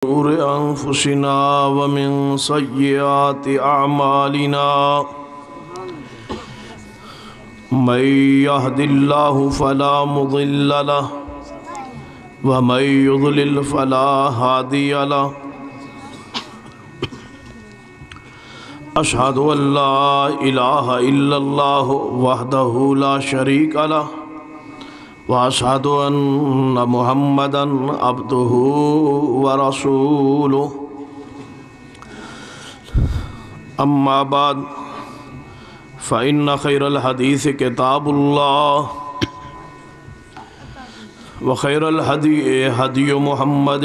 شرور أنفسنا ومن سيئات أعمالنا من يهد الله فلا مضل له ومن يضلل فلا هادي له أشهد أن لا إله إلا الله وحده لا شريك له وأشهد أن محمدًا عبده ورسوله أما بعد فإن خير الحديث كتاب الله وخير الهدي هدي محمد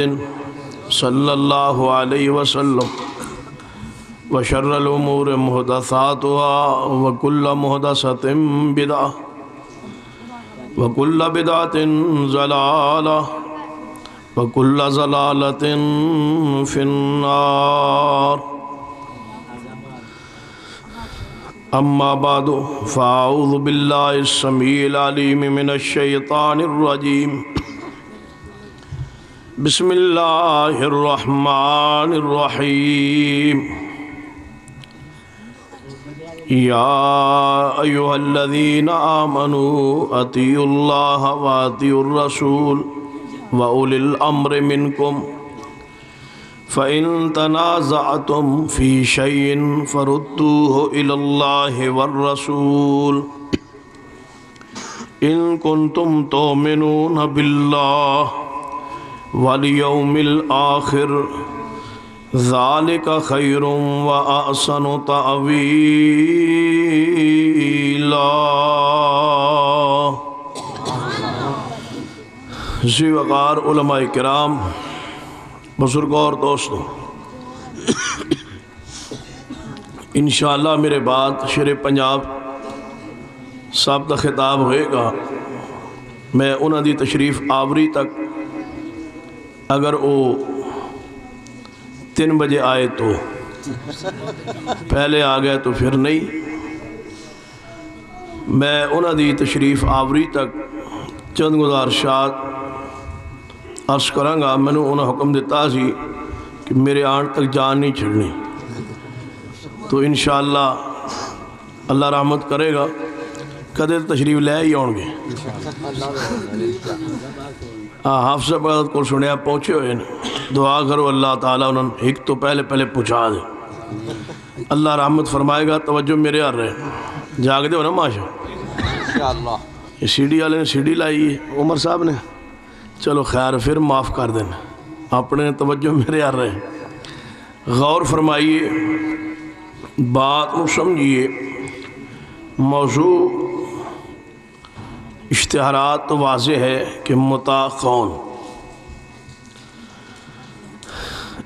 صلى الله عليه وسلم وشر الأمور محدثاتها وكل محدثة بدعة وَكُلَّ بِدْعَةٍ ضَلَالَةٍ وَكُلَّ ضَلَالَةٍ فِي النَّارِ أما بعد فأعوذ بالله السميع العليم من الشيطان الرجيم بسم الله الرحمن الرحيم يا أيها الذين آمنوا أطيعوا الله وأطيعوا الرسول وأولي الأمر منكم فإن تنازعتم في شيء فردوه إلى الله والرسول إن كنتم تؤمنون بالله واليوم الآخر ذَلِكَ خَيْرٌ وَأَحْسَنُ تَأْوِيلًا ذی وقار علماء کرام، بزرگوں اور دوستوں، انشاءاللہ میرے بعد شیر پنجاب صاحب کا خطاب ہوئے گا۔ میں انہوں دی تشریف آوری تک اگر وہ 3 بجے آئے تو پہلے آ گئے تو پھر نہیں، میں انہوں دی تشریف آوری تک چند گزارشات عرض کروں گا۔ میں نے انہوں حکم دیتا سی کہ میرے آن تک جان نہیں چھڑنی، تو انشاءاللہ اللہ رحمت کرے گا، کدے تشریف لے ہی آؤں گے۔ حافظ صاحب کو سنیا پہنچے ہوئے ہیں، دعا کرو اللہ تعالیٰ انہوں نے ایک تو پہلے پہنچا دے، اللہ رحمت فرمائے گا۔ توجہ میرے آ رہے جاگ دے ہو نا ماشاء یہ سی ڈی والے نے سی ڈی لائی ہے عمر صاحب نے، چلو خیر پھر معاف کر دینا اپنے۔ توجہ میرے آ رہے غور فرمائیے، بات کو سمجھیے۔ موضوع اشتہارات تو واضح ہے کہ مطاع کون،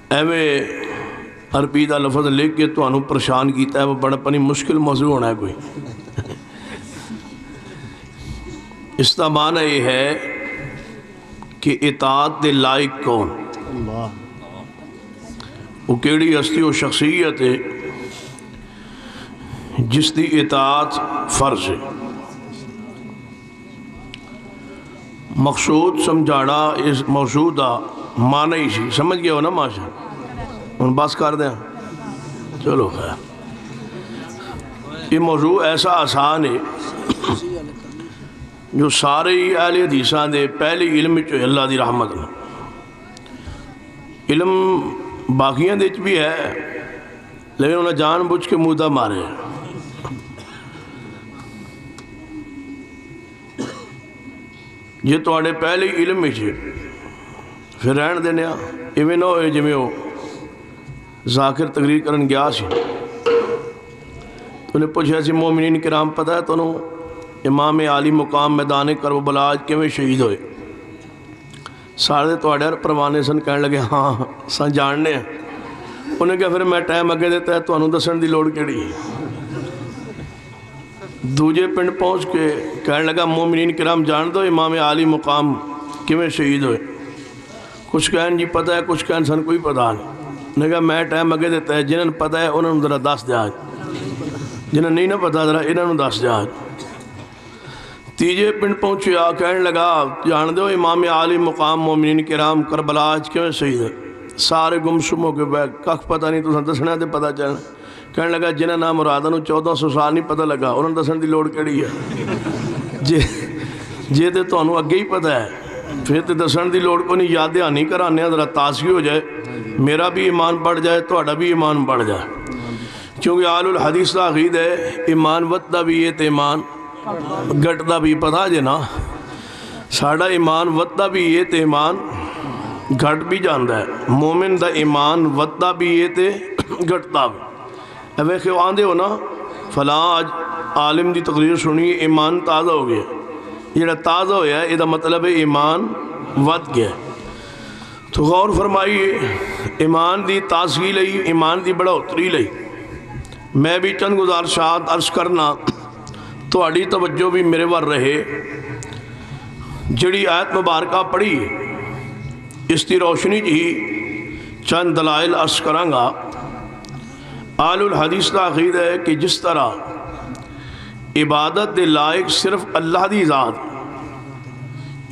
ایویں عربی دا لفظ لکھ کے تو انہوں پریشان کیتا ہے، وہ بڑا پنی مشکل موضوع ہونا ہے کوئی۔ اس کا معنی یہ ہے کہ اطاعت دے لائق کون، وہ کیڑی ہستی و شخصیت ہے جس دی اطاعت فرض ہے۔ مقصود سمجھانا اس موضوع دا معنی ہی سی، سمجھ گیا ہو نا ماشاء ان بس کر دیں چلو خیر۔ یہ موضوع ایسا آسان ہے جو سارے اہل حدیثاں دے پہلی علم جو اللہ دی رحمت نے، علم باقیاں دے بھی ہے لیکن انہیں جان بوجھ کے مودہ مارے۔ یہ تو آڑے پہلے علم ہی چھے پھر رہن دینے ایویں نہ ہوئے جی میں ہو ذاکر تقریر کرن گیا سی تو انہیں پوچھا سی مومنین کرام پتہ ہے تو انہوں امام عالی مقام میدان کربلا کے میں شہید ہوئے، سارے تو آڑے پروانے سن کہنے لگے ہاں سن جاننے ہیں۔ انہیں کہا پھر میں ٹائم اگے دیتا ہے تو انہوں دسن دی لوڑ کیڑی۔ دوجے پنڈ پہنچ کے کہنے لگا مومنین کرام جان دو امام عالی مقام کیویں شہید ہوئے؟ کچھ کہن جی پتہ ہے، کچھ کہن سن کوئی پتہ نہیں۔ انہیں کہا میں ٹائم اگے دیتا ہے، جنہوں پتہ ہے انہوں نے ذرا دس دیا، جنہوں نہیں نہ پتہ ذرا انہوں نے دس دیا۔ تیجے پنڈ پہنچے کہنے لگا جان دو امام عالی مقام مومنین کرام کربلا کیوں شہید ہے؟ سارے گمسم ہو کے بیٹھ کھ پتہ نہیں تو دسنا تو پتہ چلنا. کہنے لگا جنہیں نام مرادا 1400 سال نہیں پتہ لگا انہوں نے دسن دی لوڑ کیڑی ہے. جے تے تانوں اگے ہی پتہ ہے پھر تے دسن دی لوڑ کو نہیں. یاد دہانی کرانے ذرا تازگی ہو جائے, میرا بھی ایمان بڑھ جائے تہاڈا بھی ایمان بڑھ جائے. کیونکہ آل الحدیث دا عقید ہے ایمان ودتا بھی ہے تے ایمان گھٹدا بھی. پتہ جے نا ساڈا ایمان ودتا بھی ہے تے ایمان گھٹ بھی جاندا ہے. مومن دا ایمان ودتا بھی ہے تے گھٹدا بھی. ویکھو آندے ہو نا فلاں آج عالم دی تقریر سنی ایمان تازہ ہو گیا. جڑا تازہ ہویا ہے یہ مطلب ہے ایمان ود گیا. تو غور فرمائیے ایمان دی تازگی لئی ایمان دی بڑھوتری لئی میں بھی چند گزارشات عرض کرنا تہاڈی توجہ بھی میرے ور رہے. جڑی آیت مبارکہ پڑھی اس کی روشنی ہی چند دلائل عرض کراں گا. آل الحدیث کا عقید ہے کہ جس طرح عبادت دے لائق صرف اللہ دی ذات,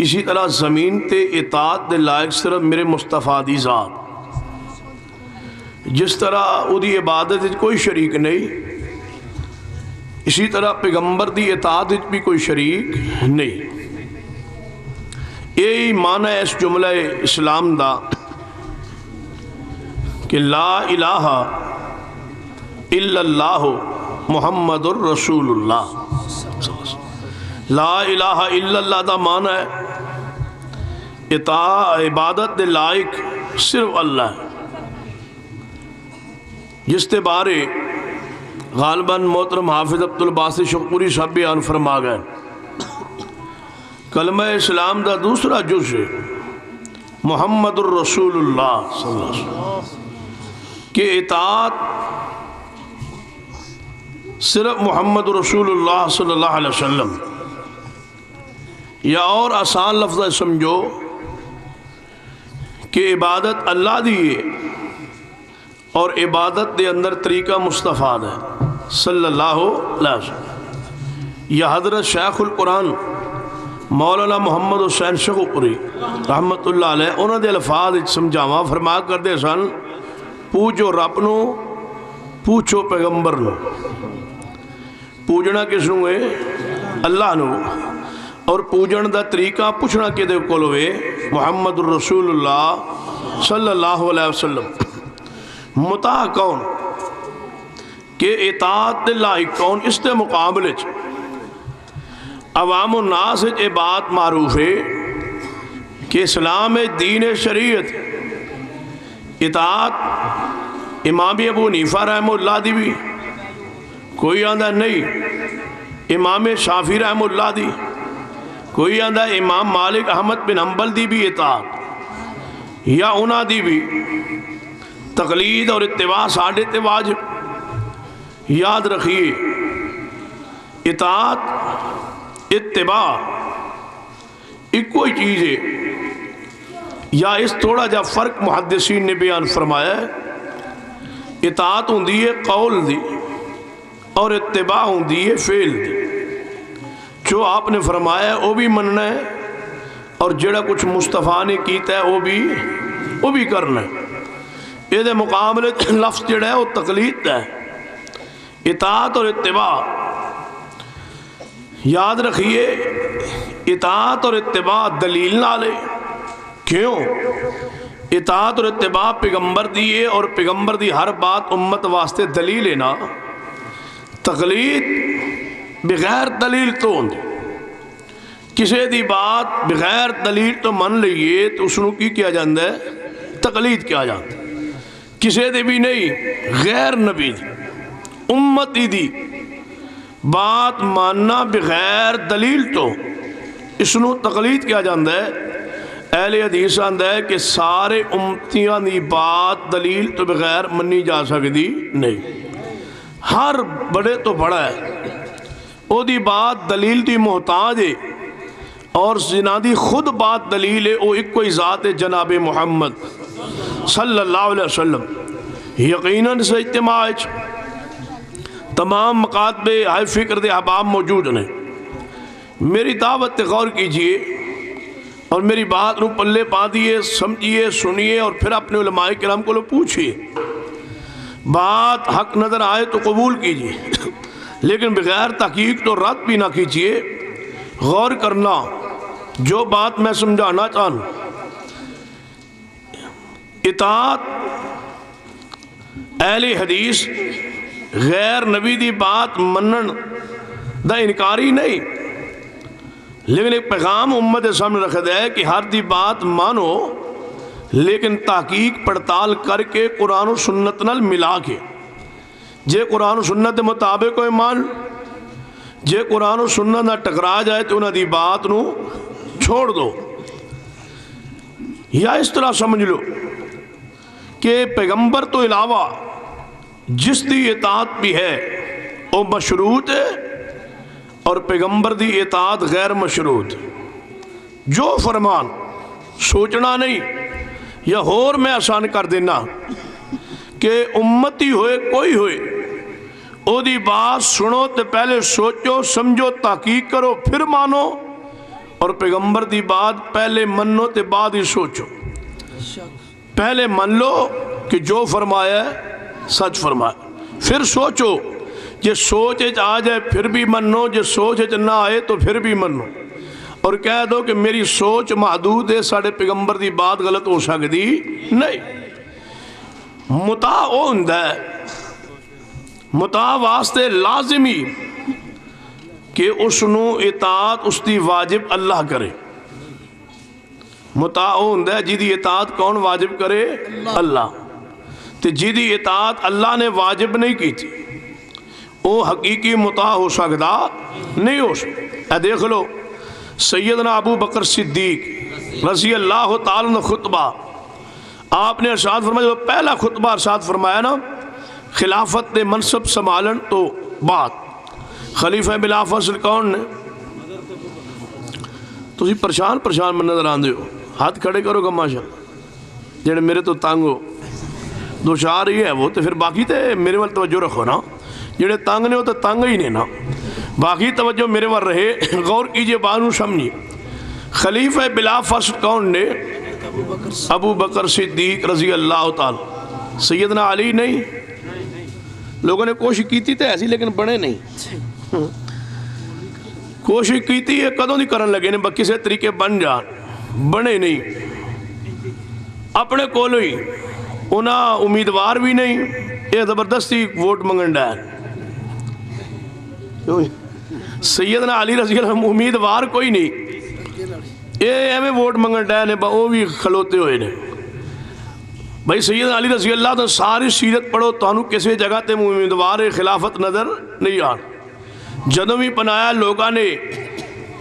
اسی طرح زمین تے اطاعت دے لائق صرف میرے مصطفیٰ دی ذات. جس طرح او دی عبادت کوئی شریک نہیں اسی طرح پیغمبر دی اطاعت بھی کوئی شریک نہیں. یہی معنی ہے اس جملہ اسلام دا کہ لا الہ الا اللہ محمد الرسول اللہ. لا الہ الا اللہ دا معنی ہے عبادت دے لائق صرف اللہ ہے. جس تے بارے غالباً محترم حافظ عبد الباسط شکوری صاحب بیان فرما گئے. کلمہ اسلام دا دوسرا جز ہے محمد الرسول اللہ صلی اللہ علیہ وسلم کہ اطاعت صرف محمد رسول اللہ صلی اللہ علیہ وسلم, یا اور آسان لفظ سمجھو کہ عبادت اللہ دی ہے اور عبادت دے اندر طریقہ مصطفیٰ ہے صلی اللہ علیہ وسلم. یا حضرت شیخ القرآن مولانا محمد حسین شکوری رحمت اللہ علیہ انہوں نے الفاظ سمجھاواں فرما کردے سن پوچھو رب نو پوچھو پیغمبر نو. پوجنا کس نو ہے اللہ نو, اور پوجن دا طریقہ پوچھنا کہ دے کول ہوئے محمد الرسول اللہ صلی اللہ علیہ وسلم. مطاع کون کہ اطاعت دے لائق کون. اس دے مقابلے عوام الناس یہ بات معروف ہے کہ اسلام دین شریعت اطاعت امام ابو حنیفہ رحمہ اللہ دی بھی کوئی آندہ نہیں, امام شافعی رحمہ اللہ دی کوئی آندہ امام مالک احمد بن حنبل دی بھی اطاعت, یا انہاں دی بھی تقلید اور اتباع ساڑھے تے واجب. یاد رکھیے اطاعت اتباع ایک کوئی چیز ہے, یا اس تھوڑا جا فرق محدثین نے بیان فرمایا ہے. اطاعت ہوندی ہے قول دی اور اتباع ہوندی ہے فعل دی. جو آپ نے فرمایا ہے وہ بھی مننا ہے اور جڑا کچھ مصطفیٰ نے کیتا ہے وہ بھی کرنا ہے. یہ دے مقابلے لفظ جڑا ہے وہ تقلید ہے. اطاعت اور اتباع یاد رکھیے اطاعت اور اتباع دلیل نہ لے. کیوں؟ اطاعت اور اتباع پیغمبر دیئے اور پیغمبر دی ہر بات امت واسطے دلیل ہے نا. تقلید بغیر دلیل تو ہوندی, کسی دی بات بغیر دلیل تو من لئیے تو اس کی کیا جاندہ ہے تقلید کیا جاندہ ہے. کسی دی بھی نہیں غیر نبی دی امتی دی بات ماننا بغیر دلیل تو اس نو تقلید کیا جاندہ ہے. اہل حدیث آندہ ہے کہ سارے امتیاں دی بات دلیل تو بغیر منی جا سکتی نہیں. ہر بڑے تو بڑا ہے او دی بات دلیل دی محتاج ہے, اور زنا دی خود بات دلیل ہے. او ایک کوئی ذات ہے جناب محمد صلی اللہ علیہ وسلم. یقیناً سے اجتماع تمام مکاتب ہائے فکر دے احباب موجود ہیں. میری دعوت غور کیجئے اور میری بات نو پلے پا دیے، سمجھیے، سنیے اور پھر اپنے علماء کرام کو پوچھئے۔ بات حق نظر آئے تو قبول کیجئے، لیکن بغیر تحقیق تو رد بھی نہ کیجئے۔ غور کرنا، جو بات میں سمجھانا چاہوں، اطاعت اہل حدیث غیر نبی دی بات منن دا انکاری نہیں، لیکن ایک پیغام امت سامنے رکھ دے کہ ہر دی بات مانو، لیکن تحقیق پڑتال کر کے قرآن و سنت نال ملا کے، جے قرآن و سنت دے مطابق کوئی مان، جے قرآن و سنت نہ ٹکرا جائے تو انہاں دی بات نو چھوڑ دو۔ یا اس طرح سمجھ لو کہ پیغمبر تو علاوہ جس دی اطاعت بھی ہے وہ مشروط ہے، اور پیغمبر دی اطاعت غیر مشروط۔ جو فرمان سوچنا نہیں یا اور میں آسان کر دینا کہ امتی ہوئے کوئی ہوئے او دی بات سنو تے پہلے سوچو سمجھو تحقیق کرو پھر مانو، اور پیغمبر دی بات پہلے منو تے بعد ہی سوچو۔ پہلے من لو کہ جو فرمایا ہے سچ فرمایا، پھر سوچو، جے سوچ آ جائے پھر بھی منو، جے سوچ نہ آئے تو پھر بھی منو، اور کہہ دو کہ میری سوچ محدود ہے، ساڑھے پیغمبر دی بات غلط ہو سکتی نہیں۔ مطاع او ہوندا ہے، مطاع واسطے لازمی کہ اس نو اطاعت اس دی واجب اللہ کرے۔ مطاع او ہوندا ہے جی دی اطاعت کون واجب کرے؟ اللہ۔ تے جی دی اطاعت اللہ نے واجب نہیں کی تھی وہ حقیقی مطاع ہو سکتا نہیں ہو سکتا۔ اے دیکھ لو سیدنا ابو بکر صدیق رضی اللہ تعالیٰ عنہ خطبہ آپ نے ارشاد فرمایا، جو پہلا خطبہ ارشاد فرمایا نا خلافت دے منصب سنبھالن تو بعد، خلیفہ بلا فصل کون نے؟ تسی پریشان من نظر آندے ہو، ہاتھ کھڑے کرو گا ماشاءاللہ، جڑے میرے تو تنگ ہو دو چار ہی ہے وہ، تو پھر باقی تے میرے وال توجہ رکھو نا، جڑے تنگ نے ہو تو تنگ ہی نے نا، باقی توجہ میرے وال رہے۔ غور کیجئے بانو سمجھیے، خلیفہ بلا فصل کون نے؟ ابو بکر صدیق رضی اللہ تعالی۔ سیدنا علی نہیں؟ لوگوں نے کوشش کی تھی ایسی لیکن بنے نہیں، کوشش کی تھی کدوں نہیں کرن لگے نے کسی طریقے بن جان، بنے نہیں۔ اپنے کولو ہی انہاں امیدوار بھی نہیں، یہ زبردستی ووٹ منگن ڈائن۔ سیدنا علی رضی اللہ عنہ امیدوار کوئی نہیں، یہ ایویں ووٹ منگن ڈائن وہ بھی کھلوتے ہوئے نے۔ بھائی سیدنا علی رضی اللہ عنہ ساری سیرت پڑھو تانوں کسی جگہ تے امیدوار خلافت نظر نہیں آن۔ جدوں بھی پنایا لوگاں نے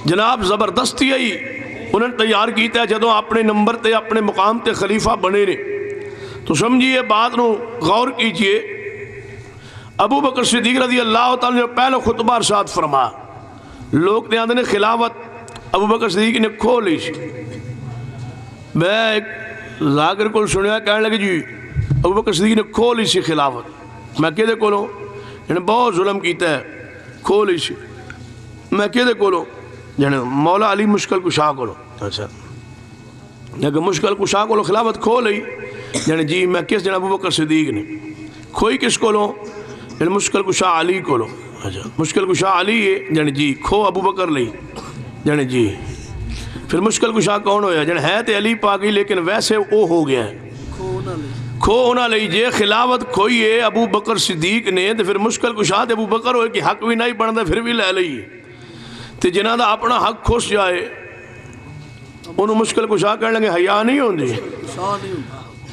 جناب زبردستی آئی انہوں نے تیار کیتا ہے، جدوں اپنے نمبر تے اپنے مقام تے خلیفہ بنے نے تو سمجھیے بات نو غور کیجئے۔ ابو بکر صدیق رضی اللہ تعالیٰ نے پہلا خطبہ ارشاد فرمایا، لوگ تے آندے نے خلافت ابو بکر صدیق نے کھو لی سی۔ میں ایک ذاکر کو سنیا کہنے لگے جی ابو بکر صدیق نے کھو لی سی خلافت۔ میں کہدے کولوں؟ انہیں بہت ظلم کیتا ہے، کھو لی سی۔ میں کہدے کولوں؟ جانے مولا علی مشکل کشا کولوں۔ اچھا لیکن مشکل کشا کولوں خلافت کھو لئی؟ جانے جی میں کس جانے ابو بکر صدیق نے کھوئی کس کولوں؟ جانے مشکل کشا علی کولوں۔ اچھا مشکل کشا علی ہے؟ جانے جی کھو ابو بکر لئی؟ جانے جی پھر مشکل کشا کون ہویا؟ جانے ہے تے علی پاکی لیکن ویسے او ہو گیا ہے، کھو ہونا لئی جے خلافت کھوئی ہے ابو بکر صدیق نے تو پھر مشکل کشا تے ابو بکر ہوئے کہ حق بھی نہیں بنتا پھر بھی لے لئی تے جنہ دا اپنا حق خوش جائے انہوں مشکل کشا کرنے لگے حیا نہیں ہوندی،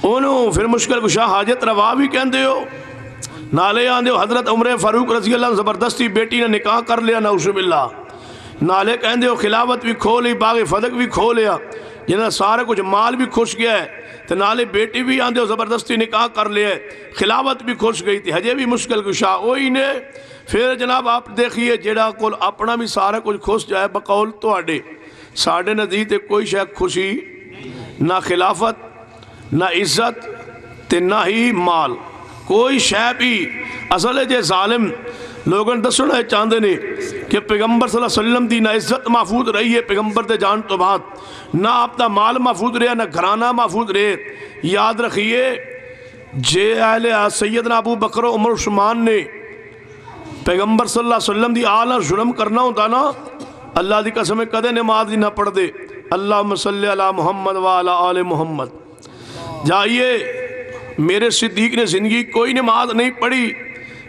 انہوں پھر مشکل کشا حاجت روا بھی کہندے ہو۔ نالے آندے ہو حضرت عمر فاروق رضی اللہ عنہ زبردستی بیٹی نے نکاح کر لیا نعوذ باللہ، نالے کہندے ہو خلافت بھی کھو لی، باغ فدق بھی کھو لیا، جنہ سارے کچھ مال بھی خوش گیا ہے، تو نالے بیٹی بھی آندے ہو زبردستی نکاح کر لیا ہے، خلافت بھی خوش گئی تھی، ہجے بھی مشکل کشا وہی نے۔ پھر جناب آپ دیکھیے جیڑا کول اپنا بھی سارا کچھ خوش جائے بقول تو آڈے ساڑھے نزدیک کوئی شے خوشی نہ خلافت نہ عزت تے نہ ہی مال، کوئی شے بھی اصل ہے جے ظالم لوگوں نے دسنا چاہتے ہیں کہ پیغمبر صلی اللہ علیہ وسلم دی نہ عزت محفوظ رہی ہے پیغمبر دے جان تو بعد، نہ آپ دا مال محفوظ رہے نہ گھرانہ محفوظ رہے۔ یاد رکھیے جے اہل سیدنا ابو بکر و عمر عثمان نے پیغمبر صلی اللہ علیہ وسلم دی آل ظلم کرنا ہوتا نا، اللہ دی قسم کدے نماز نہ پڑھ دے۔ اللہم صلی علی محمد وعلی آل محمد۔ جائیے میرے صدیق نے زندگی کوئی نماز نہیں پڑھی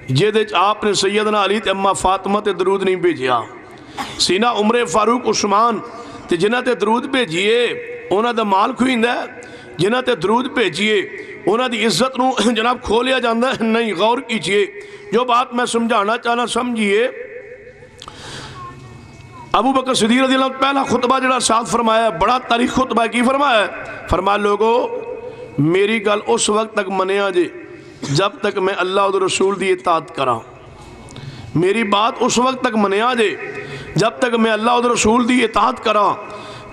جیدے آپ نے سیدنا علی تے اماں فاطمہ تے درود نہیں بھیجیا۔ سینہ عمر فاروق عثمان تے جنہ تے درود بھیجیے انہاں دا مال کھویندا ہے، جنہ تے درود بھیجیے انہاں دی عزت نو جناب کھولیا جاندہ ہے۔ نہیں، غور کیجئے، جو بات میں سمجھانا چاہنا سمجھیے۔ ابو بکر صدیق رضی اللہ عنہ پہلا خطبہ جڑا ارشاد فرمایا ہے، بڑا تاریخ خطبہ ہے، کی فرمایا ہے؟ فرمایا لوگو میری گل اس وقت تک منیا جے جب تک میں اللہ اور رسول دی اطاعت کراں۔ میری بات اس وقت تک منیا جے جب تک میں اللہ اور رسول دی اطاعت کراں،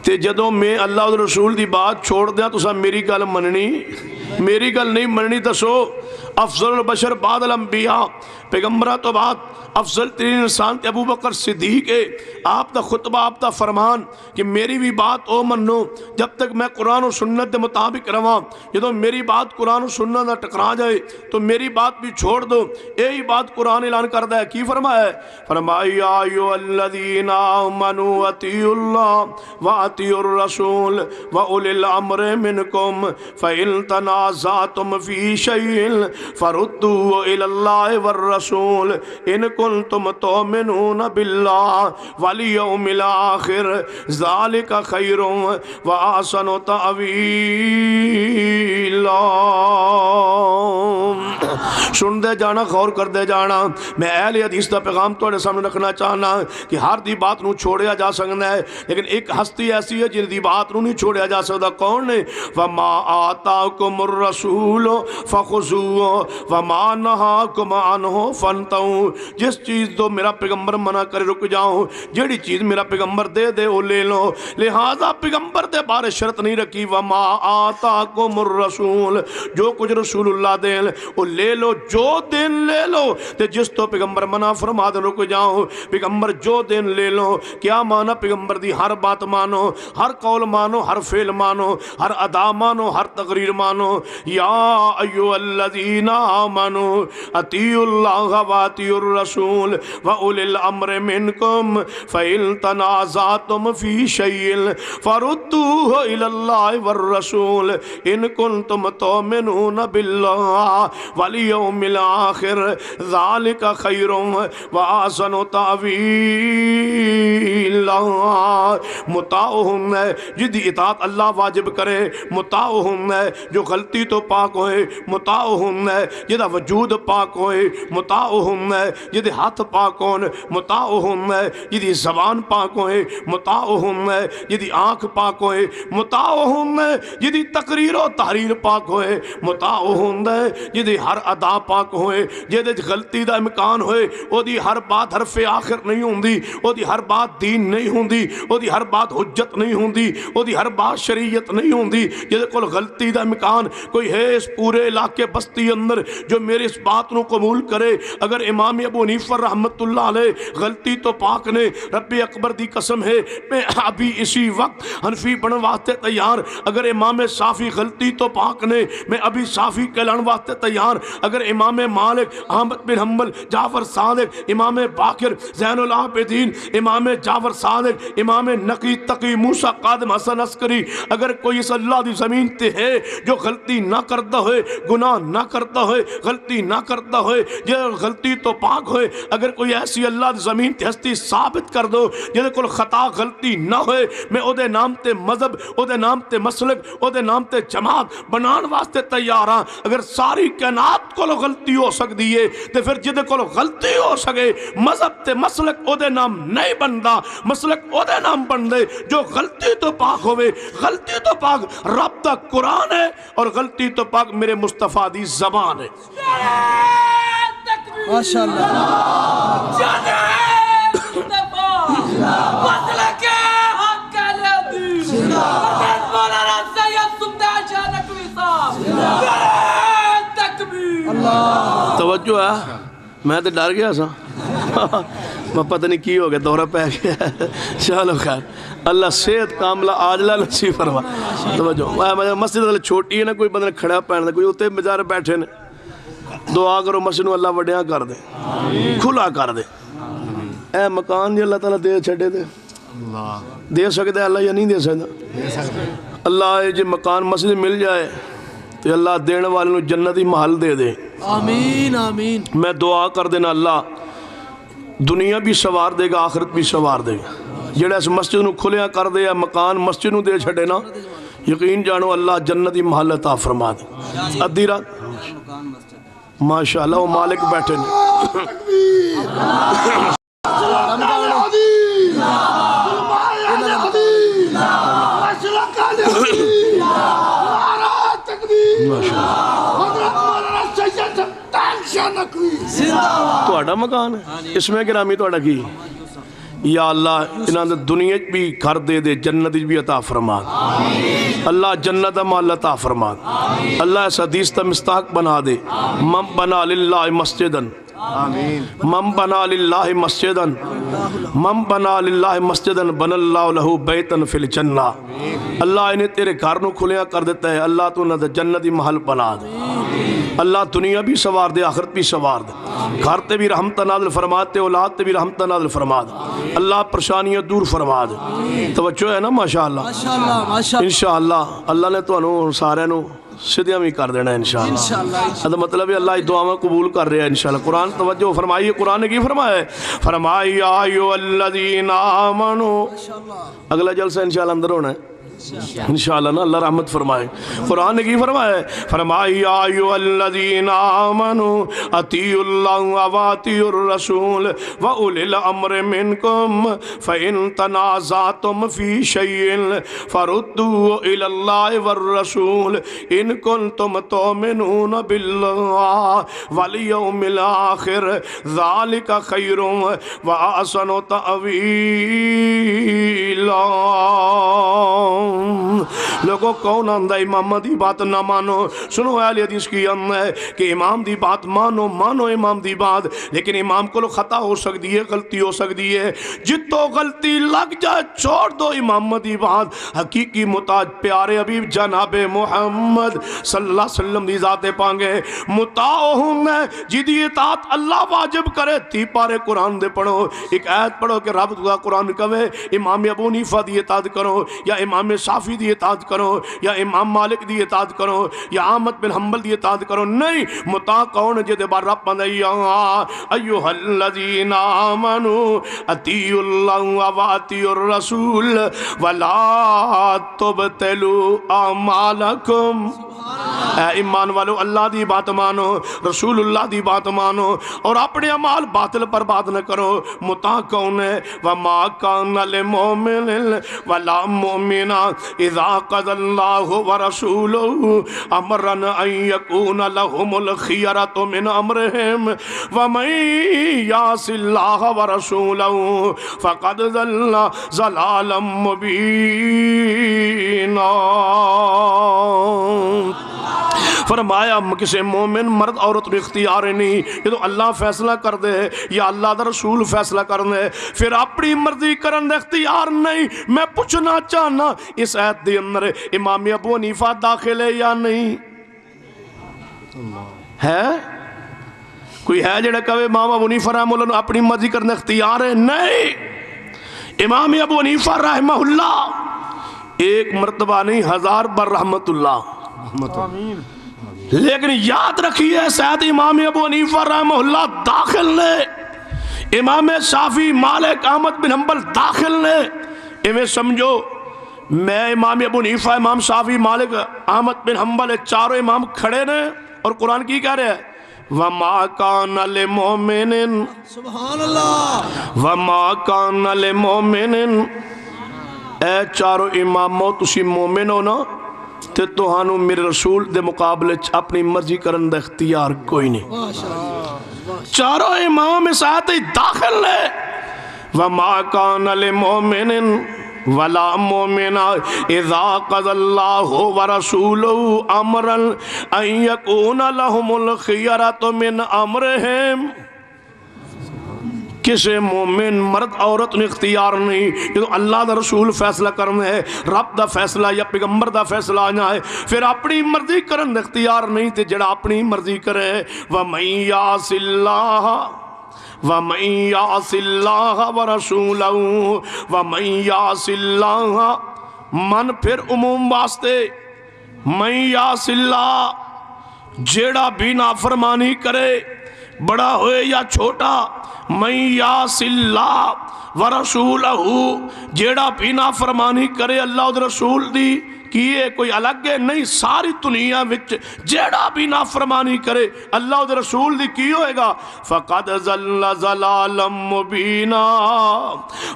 تے جدوں میں اللہ اور رسول دی بات چھوڑ دیاں تو سا میری گل مننی، میری گل نہیں مننی۔ دسو افضل البشر بعد الانبیاء، پیغمبرہ تو بعد افضل ترین انسان تے ابو بکر صدیق ہے۔ آپ دا خطبہ، آپ دا فرمان کہ میری بھی بات او منو جب تک میں قرآن و سنت دے مطابق رواں، جدو میری بات قرآن و سنت نہ ٹکرا جائے تو میری بات بھی چھوڑ دو۔ یہی بات قرآن اعلان کردہ ہے، کی فرمایا ہے؟ فرمایا یا ایھا الذین آمنوا اطیعوا اللہ واطیعوا الرسول واولی الامر منکم فإن تنازعتم فی شیء فردوه الی اللہ والرسول ان کنتم تؤمنون باللہ والیوم الآخر ذالک خیر واحسن تأویلا۔ سن دے جانا، غور کر دے جانا۔ میں اہل حدیث دا پیغام توڑے سامنے رکھنا چاہنا کہ ہر دی بات نو چھوڑیا جا سکتا ہے، لیکن ایک ہستی ایسی ہے جن دی بات نو نہیں چھوڑیا جا سکتا۔ کون نے؟ وَمَا آتَاكُمُ الرَّسُولُ فَخُذُوهُ وَمَا نَهَاكُمْ عَنْهُ فَانْتَهُوا۔ جس چیز تو میرا پیغمبر منع کرے رک جاؤ، جیڑی چیز میرا پیغمبر دے دے وہ لے لو۔ لہذا پیغمبر دے بارے شرط نہیں رکھی وَمَا آتَاكُمُ الرَّسُولُ، جو کچھ رسول اللہ دین وہ لے لو، جو دین لے لو۔ تے جس تو پیغمبر منع فرما دے رک جاؤ، پیغمبر جو دین لے لو۔ کیا مانا؟ پیغمبر دی ہر بات مانو، ہر قول مانو، ہر فعل مانو، ہر ادا مانو، ہر تقریر مانو۔ یا ایھا الذین آمنوا اطیعوا اللہ واطیعوا الرسول واولی الامر منکم فإن تنازعتم فی شیء فردوه الی اللہ والرسول ان کنتم تؤمنون باللہ والیوم الآخر ذالک خیر واحسن تأویلا۔ مطاعہم ہے جدی اطاعت اللہ واجب کرے، مطاعہم ہے جو غلطی تو پاک ہوئے، مطاعہم ہے جدہ وجود پاک ہوئے، مطاعہم ہے جدی ہاتھ پاک ہون، مطاعہم ہے جدی زبان پاک ہوئے، مطاعہم ہے جدی آنکھ پاک ہوئے، مطاعہم ہے جدی تقریر و تحریر پاک ہوئے، مطاعہم ہے جدی ہر ادا پاک ہوئے۔ جدی غلطی دا امکان ہوئے او دی ہر بات حرف آخر نہیں ہوندی، او دی ہر بات دین نہیں ہوندی، او دی ہر بات حجت نہیں ہوندی، او دی ہر بات شریعت نہیں ہوندی۔ جدے کول غلطی دا امکان کوئی ہے اس پورے علاقے بستی اندر جو میرے اس بات نو قبول کرے، اگر امام ابو حنیفہ رحمت اللہ علیہ غلطی تو پاک نے، رب اکبر دی قسم ہے میں ابھی اسی وقت حنفی بن واسطے تیار۔ اگر امام صافی غلطی تو پاک نے، میں ابھی صافی کہلان واسطے تیار۔ اگر امام مالک، احمد بن حنبل، جعفر صادق، امام باقر، زین العابدین، امام جعفر صادق، امام نقی تقی موسیٰ قادم حسن عسکری، اگر کوئی اس اللہ دی زمین تے ہے جو غلطی نہ کرتا ہوئے، گناہ نہ کرتا ہوئے، غلطی نہ کرتا ہوئے، یہ غلطی تو پاک ہوئے، اگر کوئی ایسی اللہ دی زمین تے ہستی ثابت کر دو جہاں کوئی خطا غلطی نہ ہوئے، میں او دے نام تے مذہب، او دے نام تے مسلک، او دے نام تے جماعت بنان واسطے تیار ہاں۔ اگر ساری کائنات کو غلطی ہو سکتی ہے تے پھر جدے کو غلطی ہو سکے مذہب تے مسلک او دے نام نہیں بندا، مسلک او دے نام بن دے جو غلطی تو پاک ہوئے۔ غلطی تو پاک رب دا قرآن ہے اور غلطی تو پاک میرے مصطفیٰ دی زبان ہے۔ ماشاءاللہ مسلک حق الذی مولانا سید سلطان شاہ نقوی صاحب۔ توجہ ہے، میں تو ڈر گیا سا۔ میں پتہ نہیں کی ہو گیا دورہ پہ گیا چلو خیر اللہ صحت کاملہ عاجلہ نصیب فرما توجہ مسجد والے چھوٹی ہے نا کوئی بندہ کھڑا پہننا کوئی اتنے بیچارے بیٹھے نے دعا کرو مسجد نو اللہ وڈیاں کر دے کھلا کر دے اے مکان جی اللہ تعالیٰ دے چھڑے دے سکتا ہے اللہ یا نہیں دے سکتا اللہ جی مکان مسجد مل جائے تو اللہ دینے والے نو جنتی محل دے دے آمین آمین میں دعا کر دینا اللہ دنیا بھی سوار دے گا آخرت بھی سوار دے گا جڑا اس مسجد نو کھلیا کر دے یا مکان مسجد نو دے چھڑے نا یقین جانو اللہ جنتی محل عطا فرما دے ادھی رات ماشاءاللہ وہ مالک بیٹھے تو اڈا مکان ہے اس میں گرامی تو اڈا کی یا اللہ انہاں دے دنیا بھی گھر دے دے جنت بھی عطا فرما اللہ جنت مال عطا فرما اللہ اس حدیث تا مستحق بنا دے من بنا للہ مسجدن من بنا للہ مسجدن من بنا للہ مسجدن بن اللہ لہو بیتن فی الجنہ اللہ انہیں تیرے گھر نو کھلیاں کر دیتا ہے اللہ تو انہاں دے جنتی محل بنا دے اللہ دنیا بھی سوار دے آخرت بھی سوار دے گھر تے بھی رحمت نازل فرما دے اولاد تے بھی رحمت نازل فرما دے اللہ پریشانیاں دور فرما دے توجہ ہے نا ماشاءاللہ انشاءاللہ اللہ نے تو انہوں سارے نو سدیاں بھی کر دینا انشاءاللہ ادھا مطلب ہے اللہ دعا میں قبول کر رہے ہیں انشاءاللہ قرآن توجہ فرمائیے قرآن نے کی فرمایا ہے فرمائی آئیو الذین آمنو اگلا جلسہ انشاءاللہ اندر ہونا ہے انشاءاللہ نا اللہ رحمت فرمائے قرآن نے کی فرمایا ہے فرمائی آئیو الذین آمنوا اطیعوا اللہ واطیعوا الرسول وَأُولِي الْأَمْرِ مِنْكُمْ فَإِن تَنَازَعْتُمْ فِي شَيْءٍ فَرُدُّوهُ إِلَى اللَّهِ وَالرَّسُولِ إِن كُنتُمْ تُؤْمِنُونَ بِاللَّهِ وَالْيَوْمِ الْآخِرِ ذَلِكَ خَيْرٌ وَأَحْسَنُ تَأْوِيلًا لوگوں کون آندہ امام دی بات نہ مانو سنو اہل حدیث کی اندہ ہے کہ امام دی بات مانو امام دی بات لیکن امام کو خطا ہو سکتی ہے غلطی ہو سکتی ہے جتو غلطی لگ جائے چھوڑ دو امام دی بات حقیقی متاج پیارے حبیب جناب محمد صلی اللہ علیہ وسلم دی ذات پانگے متاع ہوں جدی اطاعت اللہ واجب کرے تی پارے قرآن دے پڑھو ایک آیت پڑھو کہ رب دا قرآن کہے امام ابو حنیفہ دی اطاعت کرو یا امام شافعی دی اطاعت کرو یا امام مالک دی اطاعت کرو یا احمد بن حنبل دی اطاعت کرو نہیں مطاع کون جدے بار رب بندیا ایوہ الذین آمنوا اطیعوا اللہ واطیعوا الرسول ولا تبطلوا اعمالکم اے ایمان والو اللہ دی بات مانو رسول اللہ دی بات مانو اور اپنے اعمال باطل پر بات نہ کرو مطاع کون ہے وما کان للمؤمن ولا مؤمنا اذا قضى الله ورسوله امرا ان يكون لهم الخيرة من امرهم ومن يعص الله ورسوله فقد ضل ضلالا مبينا فرمایا کسی مومن مرد عورت میں اختیار نہیں یہ تو اللہ فیصلہ کر دے یا اللہ دا رسول فیصلہ کر دے پھر اپنی مرضی کرن دے اختیار نہیں میں پوچھنا چاہنا اس آیت دے اندر امام ابو حنیفہ داخل ہے یا نہیں ہے کوئی ہے جڑا کہے امام ابو حنیفہ رحمہ اللہ اپنی مرضی کرن دے اختیار ہے نہیں امام ابو حنیفہ رحمہ اللہ ایک مرتبہ نہیں 1000 بار رحمت اللہ لیکن یاد رکھیے سید امام ابو حنیفہ رحمہ اللہ داخل نے امام شافعی مالک احمد بن حنبل داخل نے انہیں سمجھو میں امام ابو حنیفہ امام شافعی مالک احمد بن حنبل چاروں امام کھڑے نے اور قرآن کی کہہ رہے ہیں وَمَا كَانَ لِمُؤْمِنٍ سبحان اللہ وَمَا كَانَ لِمُؤْمِنٍ اے چاروں اماموں تسی مومن ہو نا تے توہانو میرے رسول دے مقابلے اپنی مرضی کرن دا اختیار کوئی نہیں چاروں امام اس آیت داخل لے وَمَا كَانَ لِمُؤْمِنٍ وَلَا مُؤْمِنَا اِذَا قَضَى اللَّهُ وَرَسُولُهُ أَمْرًا أَن يَكُونَ لَهُمُ الْخِيَرَةُ مِنْ أَمْرِهِمْ کسی مومن مرد عورت نے اختیار نہیں، یہ تو اللہ دا رسول فیصلہ کرنا ہے، رب دا فیصلہ یا پیغمبر دا فیصلہ آنا ہے، پھر اپنی مرضی کرن دا اختیار نہیں، تے جڑا اپنی مرضی کرے وَمَن يَعْصِ اللَّهَ وَمَن يَعْصِ اللَّهَ وَرَسُولَهُ وَمَن يَعْصِ اللَّهَ من پھر عموم واسطے، من يَعْصِ اللَّهَ جیڑا بھی نافرمانی کرے بڑا ہوئے یا چھوٹا، من یعص اللہ ورسولہ جیڑا بھی نافرمانی کرے اللہ اور رسول دی کیے، کوئی الگ ہے نہیں، ساری دنیا وچ جیڑا بھی نافرمانی کرے اللہ اور رسول دی کی ہوئے گا فقد ضل ضلالا مبینا،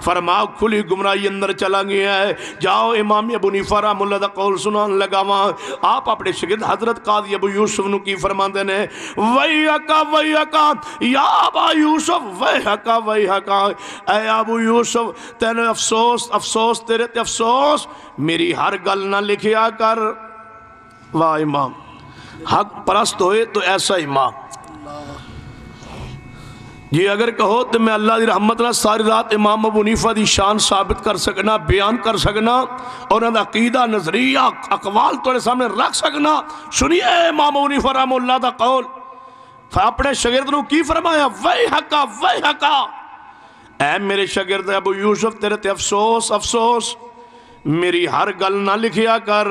فرما کھلی گمراہی اندر چلا گیا ہے۔ جاؤ امام ابو حنیفہ رحمہ اللہ دا قول سنان لگا وہاں آپ اپنے شاگرد حضرت قاضی ابو یوسف نو کی فرماندے نے ویحکا ویحکا یا ابا یوسف ویحکا ویحکا، اے ابو یوسف تیرے افسوس افسوس تیرے تے افسوس، میری ہر گل نہ لکھیا کر۔ واہ امام، حق پرست ہوئے تو ایسا امام یہ اگر کہو تو میں اللہ دی رحمت نہ ساری رات امام ابو حنیفہ دی شان ثابت کر سکنا، بیان کر سکنا، اور انہاں دا عقیدہ نظریہ اقوال تھوڑے سامنے رکھ سکنا۔ سنیے امام ابو حنیفہ رحمہ اللہ دا قول، اپنے شاگرد نو کی فرمایا ویحکا ویحکا، اے میرے شاگرد ابو یوسف تیرے تے افسوس افسوس، میری ہر گل نہ لکھیا کر،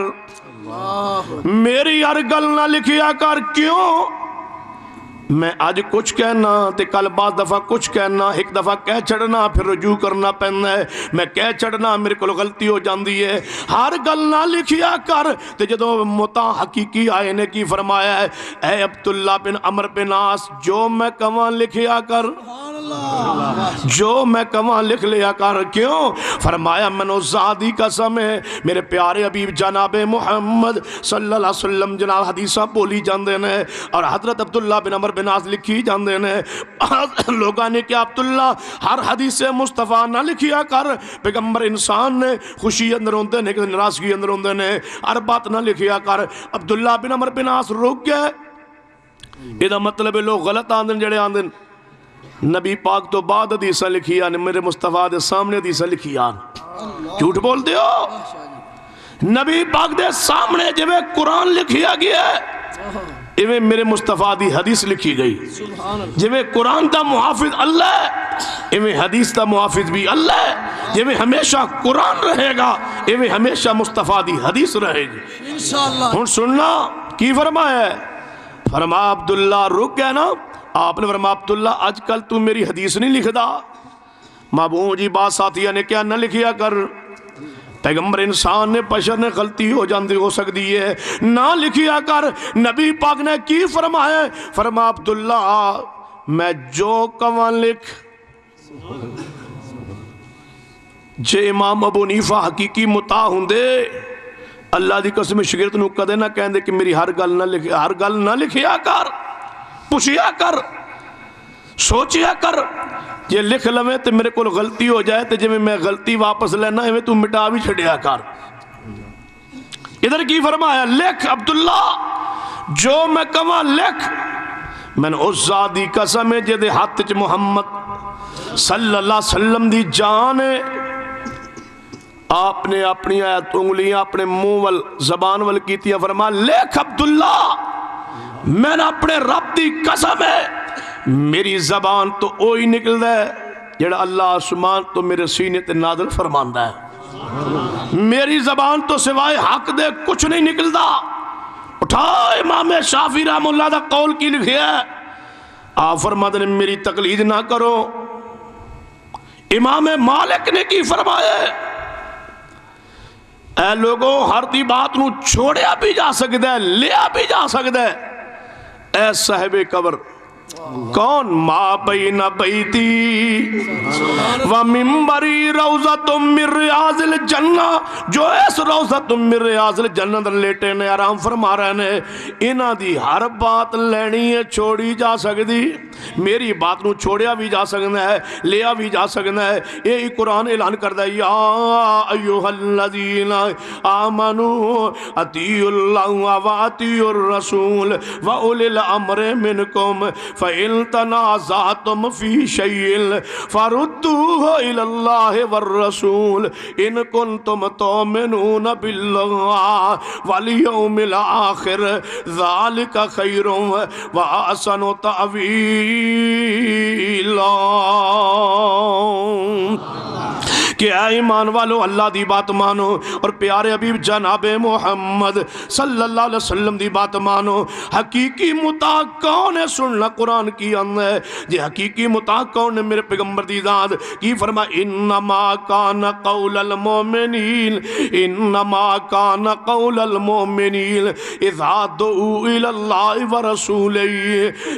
میری ہر گل نہ لکھیا کر۔ کیوں؟ میں آج کچھ کہنا تے کل بعض دفعہ کچھ کہنا، ایک دفعہ کہہ چھڑنا پھر رجوع کرنا پہننا ہے، میں کہہ چھڑنا میرے کو غلطی ہو جاندی ہے، ہر گل نہ لکھیا کر۔ تے جدو متا حقیقی آئے نے کی فرمایا ہے اے عبداللہ بن عمر بن عاص جو میں کہاں لکھیا کر، جو میں کہاں لکھ لیا کر۔ کیوں؟ فرمایا منو ذاتی قسم ہے، میرے پیارے حبیب جناب محمد صلی اللہ علیہ وسلم جناب حدیثہ بولی جاندے نے اور حضرت عبداللہ بن عمر بن عاص لکھی جاندے نے۔ لوگاں نے کہ عبداللہ ہر حدیث مصطفیٰ نہ لکھیا کر، پیغمبر انسان نے خوشی اندر ہوندے نے کہ ناراضگی اندر ہوندے نے، ہر بات نہ لکھیا کر۔ عبداللہ بن عمر بن عاص رک گئے، یہ مطلب ہے لوگ غلط آندن جڑے آندن نبی پاک تو بعد حدیثہ لکھی آنے، میرے مصطفیٰ دے سامنے حدیثہ لکھی آنے، جھوٹ بول دیو، نبی پاک دے سامنے جو قرآن لکھیا گیا ہے ایویں میرے مصطفیٰ دی حدیث لکھی گئی، جو قرآن دا محافظ اللہ ہے ایویں حدیث دا محافظ بھی اللہ ہے، جو ہمیشہ قرآن رہے گا ایویں ہمیشہ مصطفیٰ دی حدیث رہے گی انشاءاللہ۔ ہن سننا کی فرمایا ہے، فرما عبداللہ رک گیا نا، آپ نے فرمایا عبداللہ آج کل تو میری حدیث نہیں لکھ دا، مابوں جی بات ساتھیہ نے کیا نہ لکھیا کر، پیغمبر انسان نے بشر نے غلطی ہو جاندی ہو سکتی ہے، نہ لکھیا کر۔ نبی پاک نے کی فرمایا، فرمایا عبداللہ میں جو کہاں لکھ، جے امام ابو حنیفہ حقیقی متا ہوندے اللہ دی قسم شاگرد نو کدے نہ کہندے کہ میری ہر گل نہ لکھیا کر، پوچھیا کر، سوچیا کر، یہ لکھ لویں تو میرے کو غلطی ہو جائے تو جب میں غلطی واپس لینا ہے تو مٹا بھی چھڑیا کر۔ ادھر کی فرمایا لکھ عبداللہ جو میں کہاں لکھ، میں نے اس ذات دی قسم ہے جدے ہاتھ چ محمد صلی اللہ علیہ وسلم دی جان ہے، آپ نے اپنی آیت انگلیاں اپنے منہ وال زبان وال کیتیا، فرمایا لکھ عبداللہ میں نے اپنے رب دی قسم ہے میری زبان تو اوہی نکل دے جڑا اللہ آسمان تو میرے سینے تے نازل فرماندہ ہے، میری زبان تو سوائے حق دے کچھ نہیں نکل دا۔ اٹھا امام شافعی رحمہ اللہ دا قول کی لکھی ہے، آپ فرماتے ہیں میری تقلید نہ کرو۔ امام مالک نے کی فرمایا اے لوگوں ہر دی بات نو چھوڑیا بھی جا سکتا ہے، لیا بھی جا سکتا ہے۔ اے صاحب قبر کون ما بین بیتی و منبری روضۃ من ریاض الجنہ، جو اس روضۃ من ریاض الجنہ در لیٹے نے آرام فرما رہے نے، انہاں دی ہر بات لینی ہے چھوڑی جا سکتی، میری بات نو چھوڑیا بھی جا سکتا ہے، لیا بھی جا سکتا ہے۔ یہی قرآن اعلان کرتا ہے یا ایھا الذین آمنوا اطیعوا اللہ و اطیعوا الرسول و اولی الامر منکم فَإِن تَنَازَعْتُمْ فِي شَيْءٍ فَرُدُّوهُ إِلَى اللَّهِ وَالرَّسُولِ إِن كُنتُمْ تُؤْمِنُونَ بِاللَّهِ وَالْيَوْمِ الْآخِرِ ذَلِكَ خَيْرٌ وَأَحْسَنُ تَأْوِيلًا۔ کہ اے ایمان والو اللہ دی بات مانو اور پیارے حبیب جناب محمد صلی اللہ علیہ وسلم دی بات مانو۔ حقیقی مطاع کون ہے سننا قرآن کی اندر ہے جی، حقیقی مطاع کون ہے میرے پیغمبر دی ذات کی فرما انما کان قول المؤمنین، انما کان قول المؤمنین اذا دعوا الی اللہ ورسولہ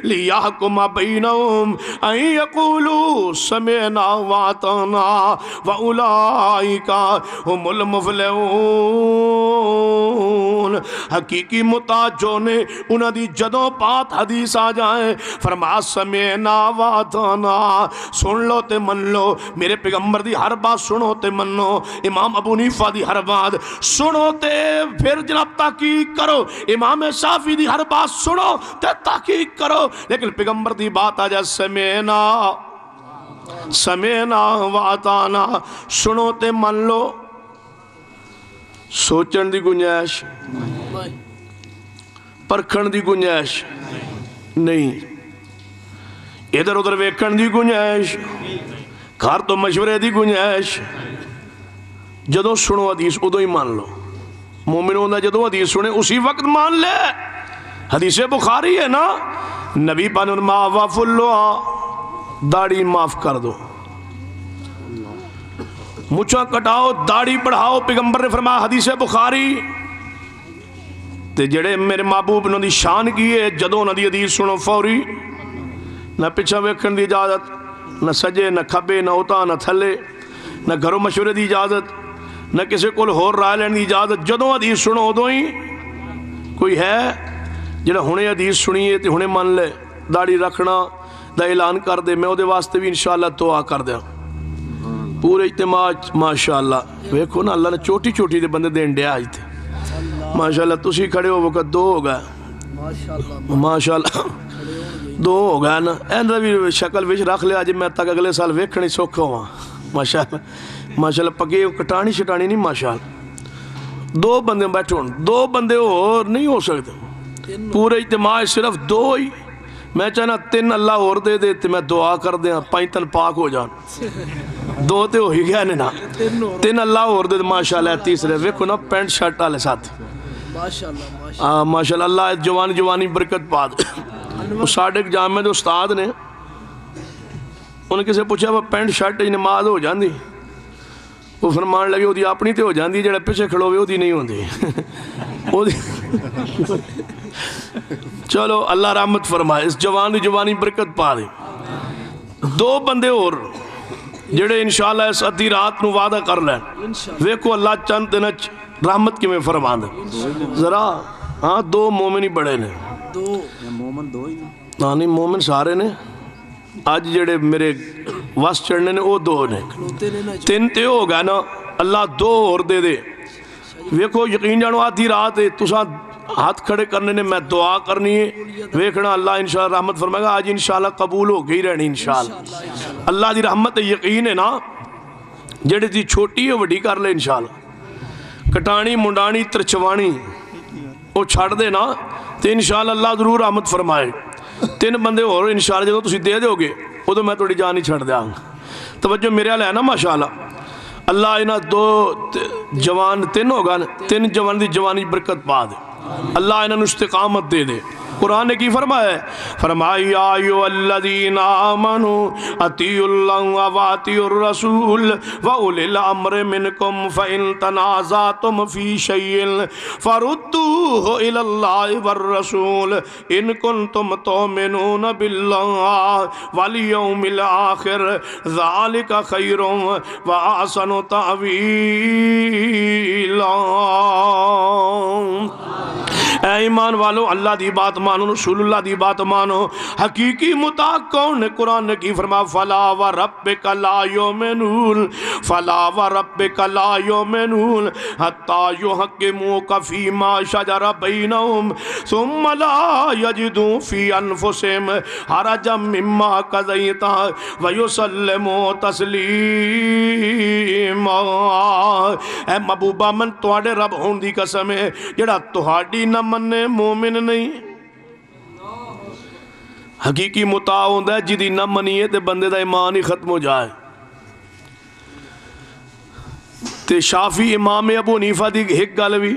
لیحکم بینہم ان یقولوا سمعنا واطعنا وَأُولَئِكَ هُمُ الْمُفْلِحُونَ۔ حقیقی مطاع جو نے انہاں دی جدوں بات حدیث آ جائیں فرما سمعنا وَأَطَعْنَا، سن لو تے من لو، میرے پیغمبر دی ہر بات سنو تے منو، امام ابو حنیفہ دی ہر بات سنو تے پھر جناب تحقیق کرو، امام شافعی دی ہر بات سنو تے تحقیق کرو، لیکن پیغمبر دی بات آ جائے سمعنا وَأَطَعْنَا، سنو تے من لو، سوچن دی گنجائش پرکھن دی گنجائش نہیں، ادھر ادھر ویکھن دی گنجائش، گھر تو مشورے دی گنجائش، جدوں سنو حدیث ادوں ہی مان لو۔ مومن ہوندہ جدوں حدیث سنے اسی وقت مان لے۔ حدیث بخاری ہے نا، نبی پاک نے فرمایا وَعْفُوا اللَّهَ، داڑھی معاف کر دو، مچھاں کٹاؤ، داڑھی بڑھاؤ، پیغمبر نے فرمایا حدیث بخاری۔ تے جڑے میرے محبوب نے دی شان کی ہے جدوں نہ دی حدیث سنو فوری، نہ پچھا ویکھن دی اجازت، نہ سجے نہ کھبے نہ اوتا نہ تھلے، نہ گھروں مشورے دی اجازت، نہ کسی کول ہور رائے لین دی اجازت، جدوں حدیث سنو ادوں ہی۔ کوئی ہے جڑا ہنے حدیث سنیے تے ہنے من لے، داڑھی رکھنا دا اعلان کر دے، میں او دے واسطے بھی انشاءاللہ دعا کر دیا پورے اجتماع ماشاءاللہ۔ ویکھو نا اللہ نے چھوٹی چھوٹی دے بندے دین ڈیا آج تھے ماشاءاللہ، تسی کھڑے ہو وقت دو ہو گئے ماشاءاللہ، دو ہو گئے نا، ایندہ بھی شکل وچ رکھ لے آج میں تک اگلے سال ویکھنی سوکھا ہوا ماشاءاللہ ماشاءاللہ، پکے کٹانی شٹانی نہیں ماشاءاللہ۔ دو بندے بیٹھو، دو بندے اور نہیں ہو سکتے پورے اجتماع صرف دو ہی، میں چاہنا تین اللہ اور دے دے تے میں دعا کر دیا پائنتن پاک ہو جان، دو تے ہو ہی گیا نا، تین اللہ اور دے دے ماشاءاللہ۔ تیسرے ویکھو نا پینٹ شرٹ والے ساتھ ماشاءاللہ، اللہ جوانی جوانی برکت پا دے۔ وہ ساڑھے ایک جامع دے استاد نے انہیں کسے پوچھا وہ پینٹ شرٹ نماز ہو جاندی، وہ فرمان لگے وہ دی اپنی تے ہو جاندی، جڑا پیچھے کھڑو ہوئے وہ دی نہیں ہوندی۔ چلو اللہ رحمت فرمائے، اس جوانی برکت پا دے۔ دو بندے اور جڑے انشاءاللہ اس ادھی رات نو وعدہ کر لیں، ویکھو اللہ چند دنچ رحمت کی میں فرما دے ذرا۔ ہاں دو مومن ہی بڑے نے، نہیں مومن سارے نے، آج جڑے میرے وس چڑھنے نے وہ دو نے، تین تے ہو گئے نا، اللہ دو اور دے دے۔ ویکھو یقین جانو آدھی رات ہے، تساں ہاتھ کھڑے کرنے نے میں دعا کرنی ہے، ویکھنا اللہ انشاءاللہ رحمت فرمائے گا، آج انشاءاللہ قبول ہو گئی رہنی انشاءاللہ۔ اللہ دی رحمت یقین ہے نا، جڑے دی چھوٹی ہے وڈی کر لے انشاءاللہ، کٹانی منڈانی ترچوانی وہ چھڑ دے نا تو انشاءاللہ اللہ ضرور رحمت فرمائے۔ تین بندے اور انشاءاللہ جدو تسی دے دے ہوگے وہ تو میں توڑی جان ہی چھڑ دیا ہوں۔ توجہ میرے حال ہے نا ماشاءاللہ، اللہ انہا دو جوان تین ہوگا، تین جوان دی جوانی برکت پا دے، اللہ انہا استقامت دے دے۔ قرآن نے کی فرمایا؟ فرمایا یا ایھا الذین آمنوا اطیعوا اللہ واطیعوا الرسول واولی الامر منکم فإن تنازعتم فی شیء فردوہ الی اللہ والرسول ان کنتم تؤمنون باللہ والیوم الآخر ذالک خیر واحسن تأویلا۔ اے ایمان والو اللہ دی بات مانو، رسول اللہ دی بات مانو۔ حقیقی مطاع کون نے؟ قرآن نے کی فرمایا فلا وربک لا یؤمنون، فلا وربک لا یؤمنون حتی یحکموک فیما شجر بینہم ثم لا یجدوا فی انفسہم حرجا مما قضیت ویسلموا تسلیما۔ اے محبوبہ من تواڈے رب ہون دی قسم ہے جڑا تہاڈی نہ منے مومن نہیں۔ حقیقی مطاع ہوندا ہے جدی نہ منیے تے بندے دا ایمان ہی ختم ہو جائے۔ تے شافی امام ابو حنیفہ دی ایک گل بھی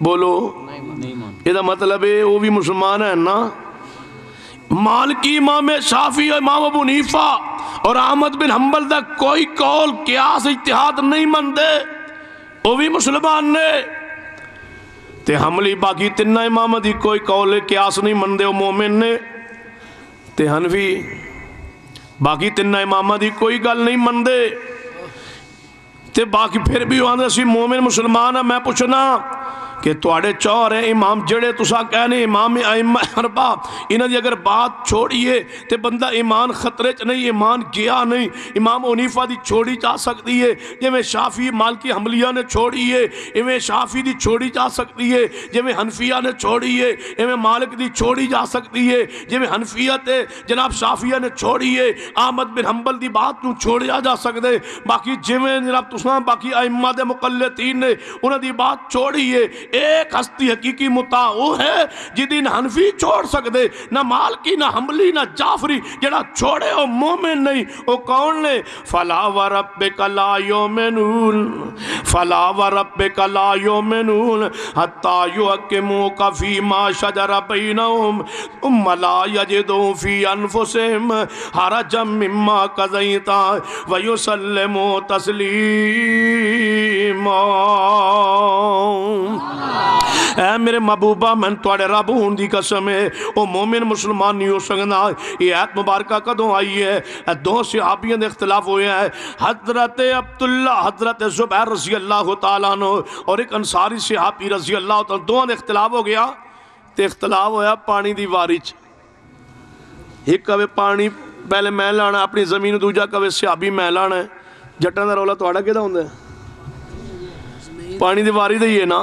بولو، یہ دا مطلب ہے وہ بھی مسلمان ہے نا۔ مالکی امام شافی اور امام ابو حنیفہ اور احمد بن حنبل دا کوئی قول قیاس اجتہاد نہیں مندے، وہ بھی مسلمان نے۔ تے حملی باقی تنہ امام دی کوئی قول قیاس نہیں مندے، وہ مومن نے۔ تے حنفی باقی تنہ امام دی کوئی گل نہیں مندے، تے باقی پھر بھی وہ آندے سی مومن مسلمان ہے۔ میں پوچھنا کہ تواڈے چور ہیں امام جڑے تسا کہنے امام ائمہ اربع، انہاں دی اگر بات چھوڑیے تے بندہ ایمان خطرے چ نہیں، ایمان گیا نہیں۔ امام حنیفہ دی چھوڑی جا سکتی ہے جویں شافعی مالکی حنبلیہ نے چھوڑی ہے، ایویں شافعی دی چھوڑی جا سکتی ہے جویں حنفیہ نے چھوڑی ہے، ایویں مالک دی چھوڑی جا سکتی ہے جویں حنفیہ تے جناب شافعیہ نے چھوڑی ہے، احمد بن حنبل دی بات نوں چھوڑیا جا سکدے۔ باقی جویں جناب تساں باقی ائمہ دے مقلدین نے انہاں دی بات چھوڑی ہے۔ ایک ہستی حقیقی مطاع وہ ہے جدی نہ حنفی چھوڑ سکدے، نہ مالکی، نہ حنبلی، نہ جعفری، جڑا چھوڑے وہ مومن نہیں۔ وہ کون نے؟ فلا وربک لا یؤمنون، فلا وربک لا یؤمنون حتی یحکموک فیما شجر بینہم ثم لا یجدوا فی انفسہم حرجا مما قضیت ویسلموا تسلیما۔ اے میرے محبوبہ میں تواڈے رب ہون دی قسم ہے وہ مومن مسلمان نہیں ہو سکنا۔ یہ آیت مبارکہ کدوں آئی ہے؟ دو صحابیوں دے اختلاف ہوئے ہیں، حضرت عبداللہ حضرت زبیر رضی اللہ تعالیٰ عنہ اور ایک انصاری صحابی رضی اللہ تعالیٰ، دونوں دے اختلاف ہو گیا۔ تے اختلاف ہویا پانی دی واری چ، ایک کہے پانی پہلے میں لانا اپنی زمین، دوجا کہے صحابی میں لانا ہے۔ جٹاں دا رولا تواڈا کیدا ہوندا ہے؟ پانی دی واری دا ہی ہے نا،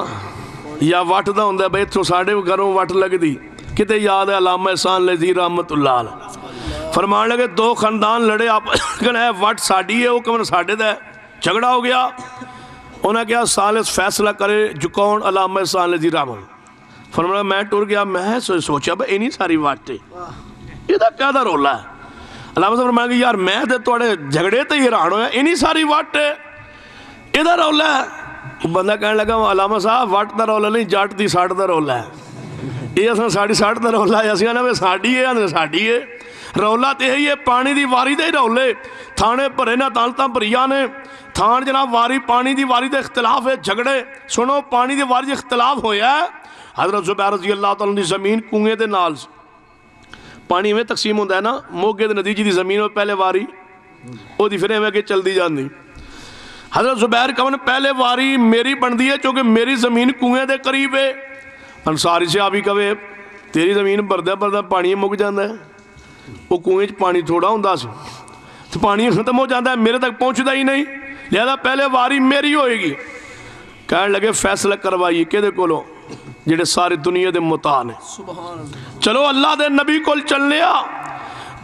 یا وٹ دا ہوندا ہے بھئی اتھوں ساڈے گھروں وٹ لگدی۔ کتے یاد ہے علامہ احسان لذی رحمت اللہ علیہ فرمان لگے دو خاندان لڑے، آپ کہنا ہے وٹ ساڈی ہے، وہ کہنا ساڈے دا ہے، جھگڑا ہو گیا۔ انہاں کیا ثالث فیصلہ کرے جو کون؟ علامہ احسان لذی رحمت فرمایا میں ٹر گیا، میں سوچا بھئی اینی ساری وٹ ہے، یہ دا کیا دا رولا ہے؟ علامہ صاحب فرمایا کہ یار میں تے تواڈے جھگڑے تے حیران ہویا، اینی ساری وٹ ہے، یہ دا رولا ہے۔ بندہ کہنے لگا علامہ صاحب وٹ دا رولا نہیں، جٹ دی ساڑھ دا رولا ہے۔ یہ اصلا ساڑھی ساڑھ دا رولا ہے، اسی آنا ساڑھی ہے آنا ساڑھی ہے۔ رولا تے ہے یہ پانی دی واری دے رولے، تھانے بھرے نہ تالتاں بھریاں نے، تھان جناب واری پانی دی واری دے اختلاف ہے، جھگڑے سنو پانی دی واری دے اختلاف ہویا ہے۔ حضرت زبیر رضی اللہ تعالیٰ دی زمین کنویں دے نال پانی میں تقسیم ہوندہ ہے نا، موگے دے ندیجی دی زمین میں پہلے واری وہ دی پھر میں کہ چل دی جاندی۔ حضرت زبیر کہن پہلے واری میری بن دی ہے چونکہ میری زمین کنویں دے قریب ہے۔ انصاری سے آبی کہے تیری زمین بردہ بردہ پانی مک جاندہ ہے، وہ کنویں پانی تھوڑا ہوندہ سی تو پانی ختم ہو جاندہ ہے، میرے تک پہنچ دا ہی نہیں، لہذا پہلے واری میری ہوئے گی۔ کہنے لگے فیصلہ کروائیے کہ دے کولو جڑے ساری دنیا دے مطاع نے، چلو اللہ دے نبی کول چلنے آ۔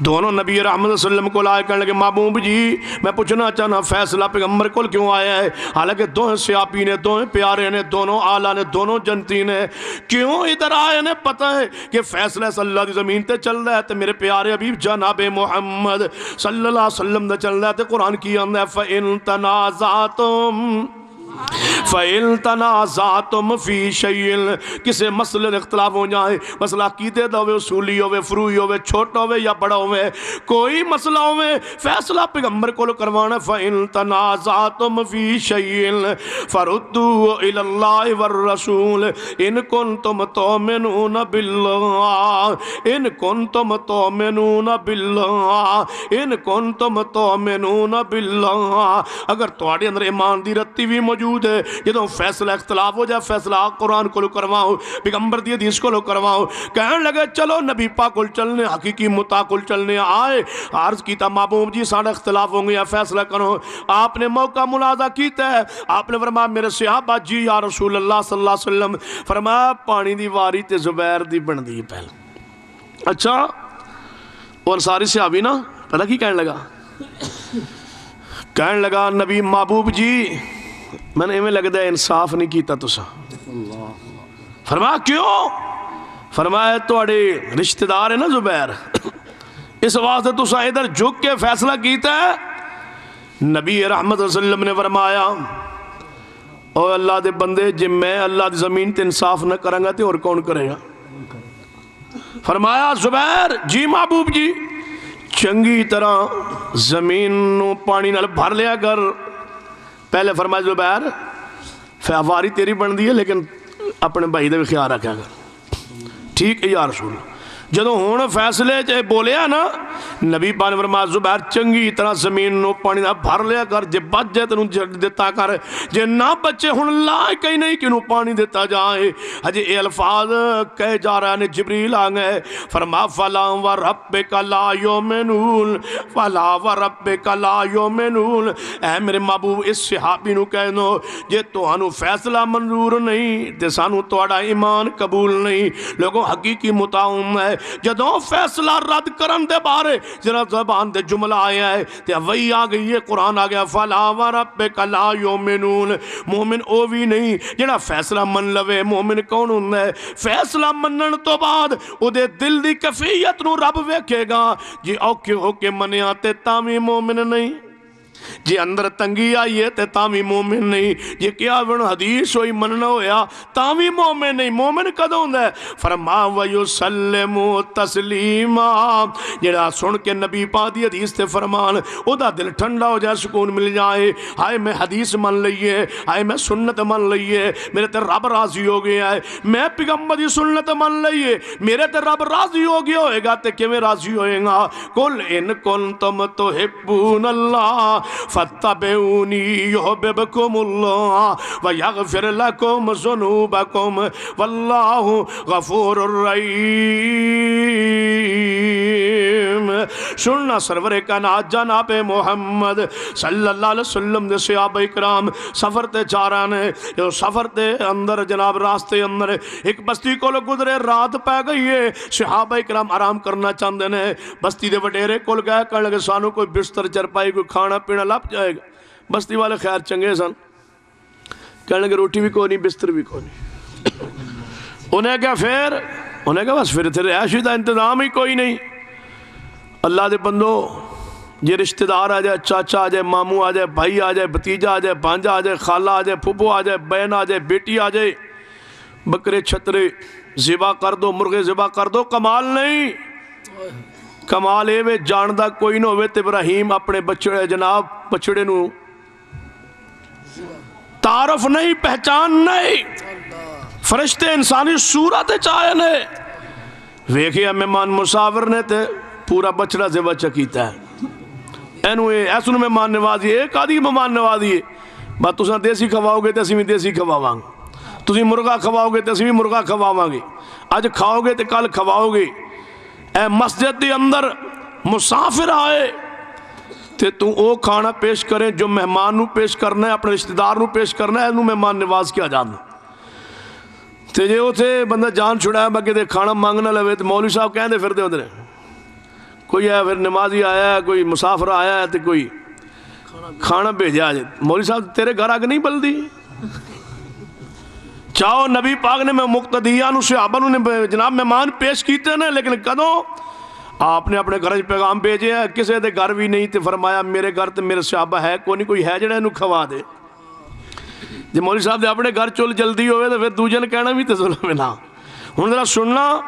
دونوں نبی رحمت صلی اللہ علیہ وسلم کو لائے کرنے لگے محبوب جی میں پوچھنا چاہنا فیصلہ پیغمبر کول کیوں آیا ہے؟ حالانکہ دونوں سیاپی نے، دونوں پیارے نے، دونوں آلہ نے، دونوں جنتی نے، کیوں ادھر آئے نے؟ پتہ ہے کہ فیصلہ صلی اللہ علیہ زمین تے چل رہا ہے تے میرے پیارے حبیب جناب محمد صلی اللہ علیہ وسلم تے چل رہا ہے تے قرآن کی اندر ہے فَإِن تَنَازَعْتُمْ فَإِن تَنَازَعْتُمْ فِي شَيْءٍ، کسے مسئلے میں اختلاف ہو جائے، مسئلہ عقیدے دا ہوئے، اصولی ہوئے، فروعی ہوئے، چھوٹا ہوئے یا بڑا ہوئے، کوئی مسئلہ ہوئے، فیصلہ پیغمبر کو کروانا۔ فَإِن تَنَازَعْتُمْ فِي شَيْءٍ فَرُدُّوهُ إِلَى اللَّهِ وَالرَّسُولِ إِن كُنتُمْ تُؤْمِنُونَ بِاللَّهِ إِن كُنتُمْ تُؤْمِنُونَ بِاللَّهِ إِن كُنتُمْ تُؤْمِنُونَ بِاللَّهِ۔ اگر تواڈے اندر ایمان دی رتی بھی موجود موجود ہے جدوں فیصلہ اختلاف ہو جائے فیصلہ قرآن کو کرواؤ پیغمبر دی حدیث کو کرواؤ کہنے لگے چلو نبی پاک کو چلنے حقیقی متا کو چلنے آئے عرض کیتا محبوب جی سارا اختلاف ہوں گے یا فیصلہ کرو آپ نے موقع ملاحظہ کیتا ہے آپ نے فرمایا میرے صحابہ جی یا رسول اللہ صلی اللہ علیہ وسلم فرمایا پانی دی واری تے زبیر دی بن دی پہل اچھا اور ساری صحابی نا پتہ کی کہنے لگا نبی محبوب جی میں نے ہمیں لگتا ہے انصاف نہیں کیتا تسا فرمایا کیوں فرمایا توڑے رشتہ دار ہے نا زبیر اس واسطے تسا ادھر جھک کے فیصلہ کیتا ہے نبی رحمت صلی اللہ علیہ وسلم نے فرمایا او اللہ دے بندے جب میں اللہ دی زمین تے انصاف نہ کریں گا تے اور کون کرے گا فرمایا زبیر جی محبوب جی چنگی طرح زمین نو پانی نال بھر لیا کر پہلے فرمایا زبیر فیواری تیری بن دی ہے لیکن اپنے بھائی دے بھی خیال رکھا کر ٹھیک ہے یا رسول جدوں ہون فیصلے چاہے بولیا نا نبی پاک نے فرمایا زبیر چنگی طرح زمین نو پانی نال بھر لیا کر جے بچ جائے تنوں دیتا کر جے نہ بچے ہن لا کہیں نہیں کہ انہوں پانی دیتا جائے ہجے اے الفاظ کہے جا رہا نے جبریل آ گئے فرمایا فلا وربک لا یؤمنون فلا وربک لا یؤمنون اے میرے محبوب اس صحابی نو کہہ دو جے تانوں فیصلہ منظور نہیں تے سانوں تہاڈا ایمان قبول نہیں لوگوں حقیقی متعاون ہے جدوں فیصلہ رد کرن دے بارے جناب زبان دے جملہ آیا ہے تے وہی آ گئی ہے قرآن آ گیا فلا وربک لا یؤمنون مومن او بھی نہیں جڑا فیصلہ من لوے مومن کون ہوندا ہے فیصلہ منن تو بعد او دے دل دی کیفیت نو رب ویکھے گا جی اوکے ہو کے منیا تے تاوی مومن نہیں جی اندر تنگی آئی ہے تے تاوی مومن نہیں جی کیا ون حدیث ہوئی مننا ہویا تاوی مومن نہیں مومن کدوں ہوندا ہے فرما ویسلم تسلیما جڑا سن کے نبی پاک دی حدیث تے فرمان او دا دل ٹھنڈا ہو جائے سکون مل جائے ہائے میں حدیث من لئیے ہائے میں سنت من لئیے میرے تے رب راضی ہو گیا ہے میں پیغمبر دی سنت من لئیے میرے تے رب راضی ہو گیا ہوئے گا تے کیویں راضی ہوئے گا قل ان کنتم تحبون اللہ فاتبعونی یحببکم اللہ ویغفر لکم ذنوبکم واللہ غفور الرحیم سننا سرور کائنات جناب محمد صلی اللہ علیہ وسلم دے صحابہ اکرام سفر تے چارانے جو سفر تے اندر جناب راستے اندر ایک بستی کو گزرے رات پہ گئی ہے صحابہ اکرام آرام کرنا چاہتے ہیں بستی دے وڈیرے کول گئے کہنے لگے سانو کوئی بستر چرپائی کوئی کھانا پینا لپ جائے گا بستی والے خیر چنگے سن کہنے لگے روٹی بھی کوئی نہیں بستر بھی کوئی نہیں انہیں کہا بس پھر تھے رہائشی دا انتظام ہی کوئی نہیں اللہ دے بندو یہ رشتہ دار آ جائے چاچا آ جائے ماموں آ جائے بھائی آ جائے بھتیجا آ جائے بھانجا آ جائے خالہ آ جائے پھپھو آ جائے بہن آ جائے بیٹی آ جائے بکرے چھترے ذبح کر دو مرغے ذبح کر دو کمال نہیں کمال اے وے جاندہ کوئی نہ ہوئے تے ابراہیم اپنے بچڑے جناب بچڑے نو تعارف نہیں پہچان نہیں فرشتے انسانی صورت چاہے نے ویکھیا مہمان مسافر نے تے پورا بچڑا ذبح چکیتا ہے ایسو مہمان نوازی ایک آدھی مہمان نوازی بات تساں دیسی کھواؤ گے تے اسی بھی دیسی کھواواں گے تسی مرغا کھواؤ گے تے اسی بھی مرغا کھواواں گے اج کھاؤ گے تے کل کھواؤ گے اے مسجد دے اندر مسافر آئے تے تو او کھانا پیش کریں جو مہمان نو پیش کرنا ہے اپنے رشتہ دار نو پیش کرنا ہے انہوں مہمان نواز کیا جانا تے جے وہ تھے بندہ جان چھڑایا باقی دے کھانا مانگنا لوے تے مولوی صاحب کہیں دے پھر دے ادھر کوئی ہے پھر نمازی آیا ہے کوئی مسافر آیا ہے تے کوئی کھانا بھیجا جائے مولوی صاحب تیرے گھر آگ نہیں بل دی چاہو نبی پاک نے میں مقتدیان صحابہ نے جناب مہمان پیش کیتے ہیں لیکن کدوں آپ نے اپنے گھر پیغام بھیجے ہیں کسے دے گھر بھی نہیں تے فرمایا میرے گھر تے میرے صحابہ ہے کوئی ہے جڑا انہوں کھوا دے جب مولوی صاحب دے اپنے گھر چل جلدی ہوئے تو پھر دوجہ نے کہنا بھی تے ظلم ہے نا ہوں ذرا سننا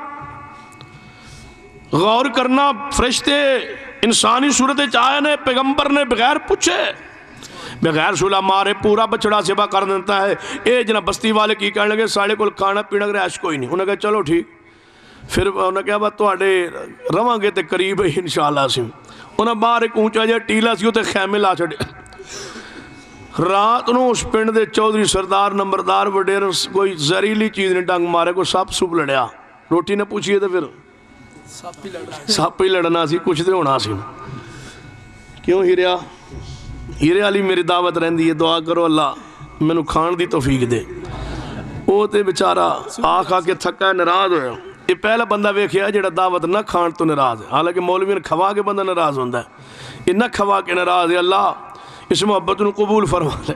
غور کرنا فرشتے انسانی صورت چاہے نے پیغمبر نے بغیر پوچھے بغیر سولہ مارے پورا بچڑا ذبح کر دیتا ہے اے جناب بستی والے کی کہنے لگے ساڑے کو کھانا پینا رہائش کوئی نہیں انہوں نے کہا چلو ٹھیک پھر انہوں نے کہا بات تو رواں گے تے قریب ہے انشاءاللہ سے انہوں نے باہر ایک اونچا جائے ٹیلا سی تے خیمے لا چھڑے رات نو اس پنڈ دے چودھری سردار نمبردار وڈیر کوئی زہریلی چیز نے ڈنگ مارے، کوئی سپ سپ لڑیا، روٹی نہ پوچھئے تو پھر سپ ہی لڑنا سی، کچھ تو ہونا سی۔ کیوں ہیریا؟ ہیرے والی میری دعوت رہندی ہے، دعا کرو اللہ مینو کھان دی توفیق دے۔ وہ تے بیچارہ آ کے تھکا ناراض ہویا۔ یہ پہلا بندہ ویکھیا جڑا دعوت نہ کھان تو ناراض ہے، حالانکہ مولوی نے کھوا کے بندہ ناراض ہوندا ہے، یہ نہ کھوا کے ناراض ہے۔ اللہ اس محبت نو قبول فرما لے۔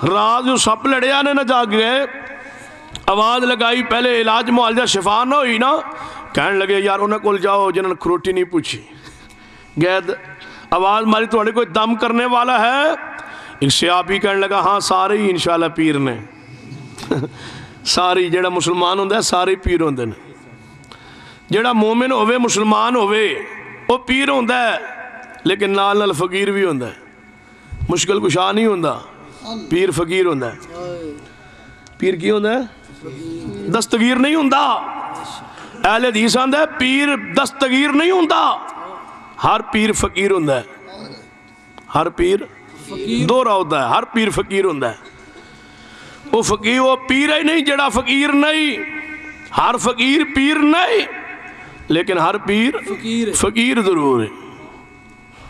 رات جو سپ لڑیا نے نہ جاگ گئے، آواز لگائی، پہلے علاج معالجہ شفا نہ ہوئی نا، کہنے لگے یار انہاں کول جاؤ جنہاں نے کھروٹی نہیں پوچھی، گید آواز ماری تھوڑے کوئی دم کرنے والا ہے؟ ایک سیابی کہنے لگا ہاں سارے ہی انشاءاللہ پیر نے، ساری جڑا مسلمان ہوندہ ہے سارے پیر ہوندے نے، جڑا مومن ہوئے مسلمان ہوئے وہ پیر ہوندہ ہے، لیکن نال نال فقیر بھی ہوندہ ہے، مشکل کشا نہیں ہوندہ، پیر فقیر ہوندہ ہے۔ پیر کی ہوندہ ہے؟ دستگیر نہیں ہوندہ۔ اہل حدیث آندہ ہے پیر دستگیر نہیں ہوندہ، ہر پیر فقیر ہوندہ ہے، ہر پیر دو راہ ہوتا ہے، ہر پیر فقیر ہوندہ ہے۔ وہ فقیر وہ پیر ہی نہیں جڑا فقیر نہیں، ہر فقیر پیر نہیں، لیکن ہر پیر فقیر ضرور ہے۔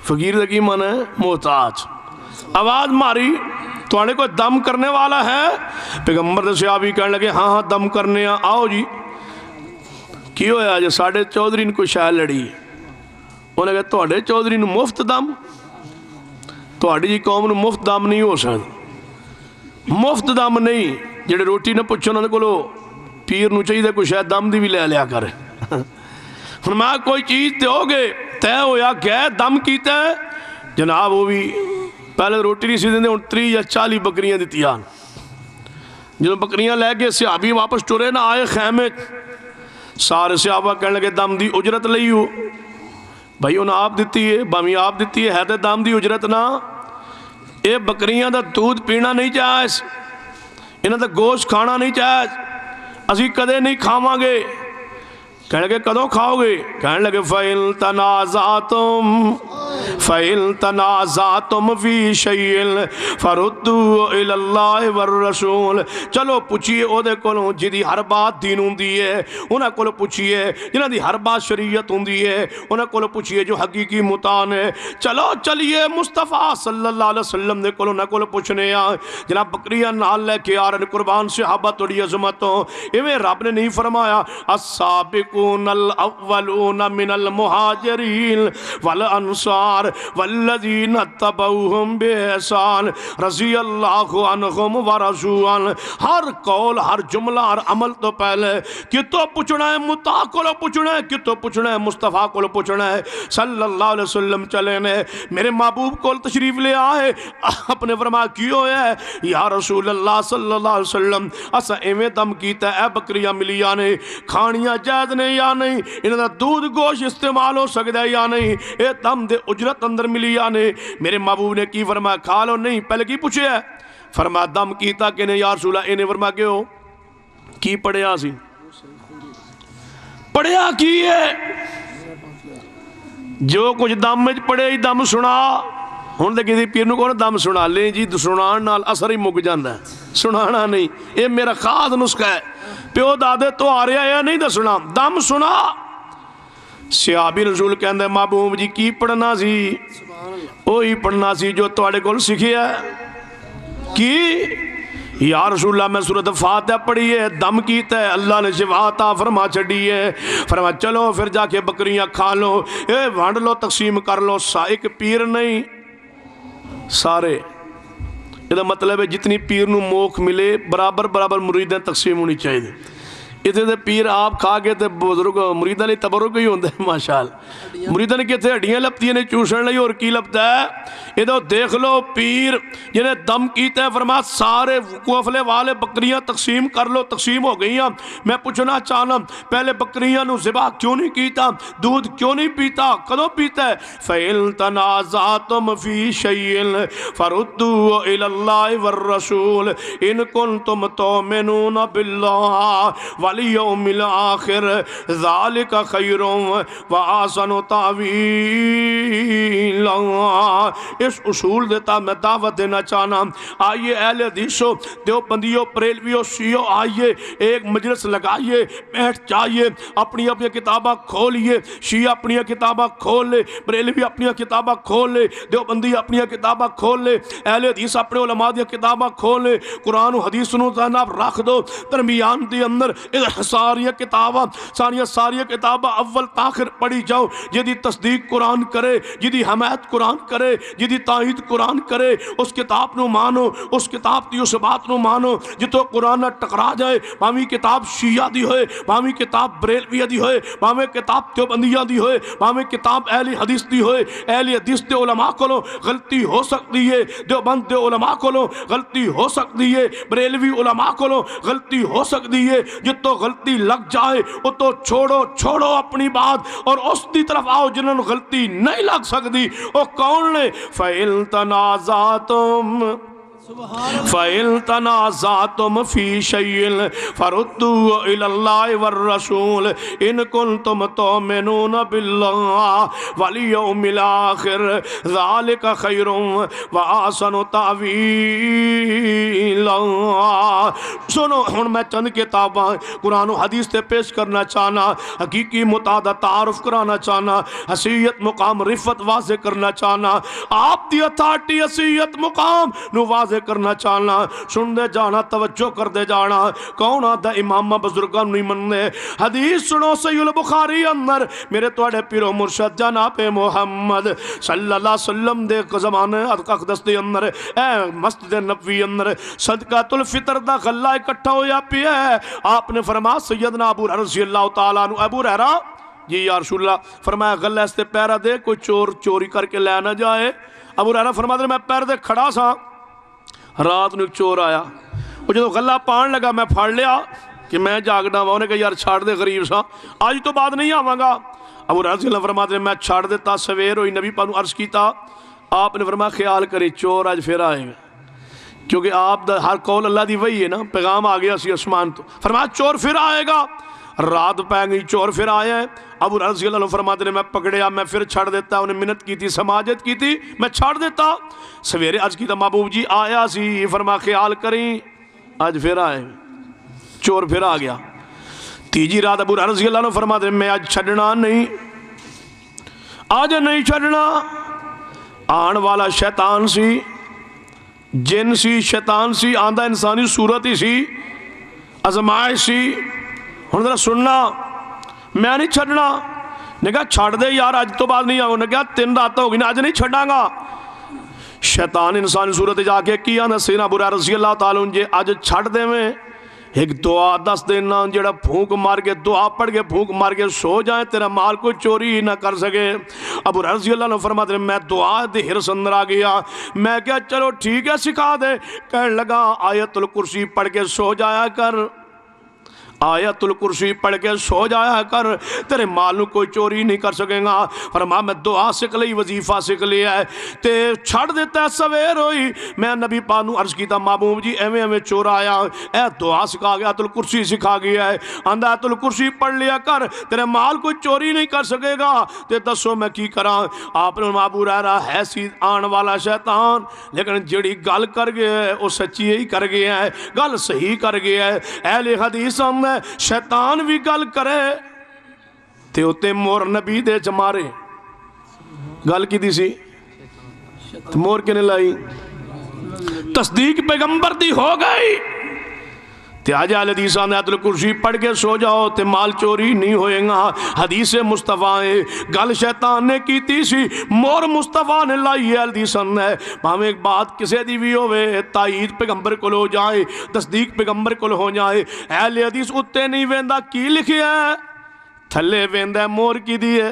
فقیر کی معنی ہے محتاج۔ آواز ماری توانے کوئی دم کرنے والا ہے؟ پیغمبر صحابی کہنے لگے ہاں ہاں دم کرنے آؤ جی۔ کی ہویا جو ساڑھے چودھری نے کوئی شاہ لڑی، انہوں نے کہا توڑے چودھری نے مفت دم، توڑی جی قوم نے مفت دم نہیں ہو سکتا، مفت دم نہیں، جڑے روٹی نہ پوچھو انہوں نے کہلو پیر نو چاہیے کوئی شاید دم دی بھی لے لیا کرے۔ فرمایا کوئی چیز تے ہو گئے تے ہویا گئے دم کیتے ہیں جناب، وہ بھی پہلے روٹی نہیں سی دیں دے 30 یا 40 بکریاں دیتی آن، جنہوں بکریاں لے کے صحابی واپس ٹورے نہ آئے خیمے، سارے صحابہ کہنے لگے دم دی اجرت لئی ہو، بھائی انہوں آپ دیتی ہے بامی آپ دیتی ہے تے دم دی اجرت نہ، اے بکریاں دا دودھ پینا نہیں چاہیس، انہوں دا گوشت کھانا نہیں چاہیس، اسی کدے نہیں کھاواں گے۔ کہنے لگے کدوں کھاؤ گے؟ کہنے لگے فَإِن تَنَازَعْتُمْ فِي شَيْءٍ فَرُدُّوهُ إِلَى اللَّهِ وَالرَّسُولِ۔ چلو پوچھئے او دے کولوں جدی ہر بات دین ہوندی ہے، انہاں کولوں پوچھئے جنہاں دی ہر بات شریعت ہوندی ہے، انہاں کولوں پوچھئے جو حقیقی متان ہے۔ چلو چلیے مصطفیٰ صلی اللہ علیہ وسلم دے کولوں نہ کولوں پوچھنے جناب بکریاں نال لے کے آ رہے قربان صحابہ توڑی عظمتوں، ایویں رب نے نہیں فرمایا السابقون الاولون من المہاجرین والانصار والذین اتبعوہم بِإِحْسَانٍ رضی اللہ عنہم ورضوا عنہ۔ ہر قول ہر جملہ ہر عمل تو پہلے کتوں پوچھنا ہے متا کو پوچھنا ہے، کتوں پوچھنا ہے مصطفیٰ کو پوچھنا ہے صلی اللہ علیہ وسلم۔ چلے نے میرے محبوب کو تشریف لے آئے، اپنے فرمایا کیوں ہے یا رسول اللہ صلی اللہ علیہ وسلم، اسا ایویں دم کیتا ہے اے بکریاں ملیاں نے، کھانیاں جائز نے یا نہیں، انہاں دا دودھ گوشت استعمال ہو سکتا ہے یا نہیں، اے دم دے اجرت اندر ملی یا نہیں۔ میرے محبوب نے کی فرمایا کھا لو نہیں، پہلے کی پوچھے ہے؟ فرمایا دم کیتا کہ نہیں یا رسول اللہ، انہیں فرمایا کیوں کی پڑھیا سی، پڑھیا کی ہے جو کچھ دم میں پڑھے ہی دم سنا۔ ہوں تو کسی پیر کو دم سنا لیں جی، سنان نال اثر ہی مک جاندہ ہے، سنانا نہیں، یہ میرا خاص نسخہ ہے، پیو دادے تو آ رہا ہے نہیں دسنا، دم سنا۔ صحابی رسول کہندے محبوب جی کی پڑھنا سی؟ وہی پڑھنا سی جو تواڈے کول سکھیا ہے۔ کی یا رسول اللہ میں سورۃ فاتحہ پڑھی ہے، دم کیتا ہے، اللہ نے شفا عطا فرما چھڑی ہے۔ فرمایا چلو پھر جا کے بکریاں کھا لو، اے وانڈ لو تقسیم کر لو، ایک پیر نہیں سارے۔ یہ مطلب ہے جتنی پیر نو موک ملے برابر برابر مریدیں تقسیم ہونی چاہیے۔ اتنے دے پیر آپ کھا کے تے بزرگ مریدہ لئے تبرک ہی ہوندے ہیں ماشاءاللہ۔ مریدہ نے کہتے ہیں ہڈیاں لپتی ہیں چوسن لئی اور کی لپتا ہے؟ ادھو دیکھ لو پیر جنہیں دم کیتے ہیں، فرمایا سارے کوفلے والے بکریاں تقسیم کر لو، تقسیم ہو گئی ہیں۔ میں پوچھنا چاہنا پہلے بکریاں نو ذبح کیوں نہیں کیتا، دودھ کیوں نہیں پیتا، کدوں پیتا ہے؟ فَإِن تَنَازَعْتُمْ فِي شَيْءٍ فَرُدُّوهُ إِلَى اللَّهِ وَالرَّسُولِ إِن كُنتُمْ تُؤْمِنُونَ بِاللَّهِ والیوم الآخر ذالک خیر و احسن تاویلا۔ اس اصول دیتا میں دعوت دینا چاہنا، آئیے اہل حدیثو، دیوبندیو، بریلویو، شیعو، آئیے ایک مجلس لگائیے، بیٹھ جائیے، اپنی اپنی کتابہ کھولیے، شیعہ اپنی کتابہ کھول لے، بریلوی اپنی کتابہ کھول لے، دیوبندی اپنی کتابہ کھول لے، اہل حدیث اپنے علماء دی کتابہ کھول لے، قرآن و حدیث نو جناب رکھ دو، درمیان دی اندر ساری کتابہ ساری کتابہ اول تاخر پڑھی جاؤ، جدی تصدیق قرآن کرے، جدی حمایت قرآن کرے، جدی تائید قرآن کرے، اس کتاب نو مانو، اس کتاب دی اس بات نو مانو جتو قرآن نہ ٹکرا جائے، بھاویں کتاب شیعہ دی ہوئے، بھاویں کتاب بریلویہ دی ہوئے، بھاویں کتاب دیوبندیہ دی ہوئے، بھاویں کتاب اہل حدیث دی ہوئے، اہل حدیث دے علماء کو غلطی ہو سکتی ہے، دیوبند دے علماء کو غلطی ہو سکتی ہے، بریلوی علماء کو غلطی ہو سکتی ہے، جتو غلطی لگ جائے وہ تو چھوڑو اپنی بات اور اس دی طرف آؤ جنہوں نے غلطی نہیں لگ سکتی۔ وہ کون نے؟ فَإِن تَنَازَعْتُمْ فَإِن تَنَازَعْتُمْ فِي شَيْءٍ فَرُدُّوهُ إِلَى اللَّهِ وَالرَّسُولِ إِن كُنتُمْ تُؤْمِنُونَ بِاللَّهِ وَالْيَوْمِ الْآخِرِ ذَلِكَ خَيْرٌ وَأَحْسَنُ تَأْوِيلًا۔ سنو ہن میں چند کتاباں قرآن و حدیث تے پیش کرنا چاہنا، حقیقی متعدد تعارف کرانا چاہنا، حیثیت مقام رفت واضح کرنا چاہنا، آپ دی اتھارٹی حیثیت مقام نو واضح کرنا چاہنا، سن دے جانا، توجہ کر دے جانا۔ کون آدھا امامہ بزرگان نہیں مننے؟ حدیث سنو صحیح البخاری اندر میرے توڑے پیرو مرشد جناب محمد صلی اللہ علیہ وسلم دے زمانے اقدس دے اندر اے مسجد نبوی اندر صدقۃ الفطر دا غلہ اکٹھا ہویا پیا ہے۔ آپ نے فرمایا سیدنا ابو ہریرہ رضی اللہ تعالیٰ عنہ، ابو ہریرہ جی یا رسول اللہ، فرمایا غلہ اس تے پیرہ دے، کوئی چور چوری کر کے لے نہ جائے۔ ابو ہریرہ فرمایا میں پیر دے کھڑا سا، رات نو ایک چور آیا، وہ جدو غلہ پان لگا میں پھاڑ لیا کہ میں جاگنا ہوا، انہیں کہا یار چھاڑ دے غریب سا، آج تو بعد نہیں آواں گا۔ ابو رضی اللہ فرماتے ہیں میں چھاڑ دیتا، سویر ہوئی، نبی پاک نو عرض کیتا، آپ نے فرمایا خیال کریں چور آج پھر آئے گا، کیونکہ آپ دا ہر قول اللہ دی وہی ہے نا، پیغام آ گیا سی اسمان تو، فرمایا چور پھر آئے گا۔ رات پہ گئی، چور پھر آئے ہیں۔ ابو رضی اللہ فرماتے ہیں میں پکڑیا، میں پھر چھڑ دیتا، انہیں منت کی تھی، سماجت کی تھی، میں چھڑ دیتا۔ سویرے عرض کیتا محبوب جی آیا سی، فرمایا خیال کریں آج پھر آئے، چور پھر آ گیا۔ تیجی رات ابو رضی اللہ عنہ فرماتے ہیں میں آج چھڑنا نہیں، آج نہیں چھڑنا۔ آن والا شیطان سی، جن سی، شیطان سی، آندہ انسانی صورت ہی سی، ازمائش سی۔ ہن ذرا سننا، میں نہیں چھڑنا۔ نے کہا چھڑ دے یار آج تو بعد نہیں آؤں، نے کہا 3 رات ہوگی نا، آج نہیں چھڑاں گا۔ شیطان انسانی صورت جا کے کیا نا سیدنا ابو ہریرہ رضی اللہ تعالیٰ عنہ جے آج چھڑ دے میں ایک دعا دس دینا، جڑا پھونک مار کے دعا پڑھ کے پھونک مار کے سو جائیں، تیرا مال کوئی چوری ہی نہ کر سکے۔ ابو ہریرہ رضی اللہ عنہ فرماتے ہیں میں دعا دے ہرس اندر آ گیا، میں کہا چلو ٹھیک ہے سکھا دے۔ کہنے لگا آیت الکرسی پڑھ کے سو جایا کر، آیت الکرسی پڑھ کے سو جایا کر، تیرے مال کوئی چوری نہیں کر سکے گا۔ فرمایا میں دعا سکھ لئی، وظیفہ سکھ لیا ہے تے چھڑ دیتا ہے۔ سویر ہوئی، میں نبی پاک نو عرض کیتا محبوب جی ایویں ایویں چور آیا، اے دعا سکھا گیا، آیت الکرسی سکھا گیا ہے، آندا آیت الکرسی پڑھ لیا کر، تیرے مال کوئی چوری نہیں کر سکے گا۔ تے دسو میں کی کراں؟ آپ نے ابو ہریرہ ہے سی آن والا شیطان، لیکن جڑی گل کر گیا ہے وہ سچی ہی کر گیا ہے، گل صحیح کر گیا ہے۔ اہل حدیث شیطان بھی گل کرے تے اتے مور نبی دے چمارے، گل کی دی سی مور کے نے لائی، تصدیق پیغمبر دی ہو گئی۔ تے آج اہل حدیث آیت الکرسی پڑھ کے سو جاؤ تے مال چوری نہیں ہوئے گا۔ حدیث مصطفیٰ ہے، گل شیطان نے کیتی سی، مور مصطفیٰ نے لائی ہے۔ اہل حدیث ہے بھاویں ایک بات کسے دی بھی ہوئے، تائید پیغمبر کو ہو جائے، تصدیق پیغمبر کو ہو جائے، اہل حدیث اتے نہیں ویندا کی لکھیا ہے، تھلے ویندا مور کی دی ہے۔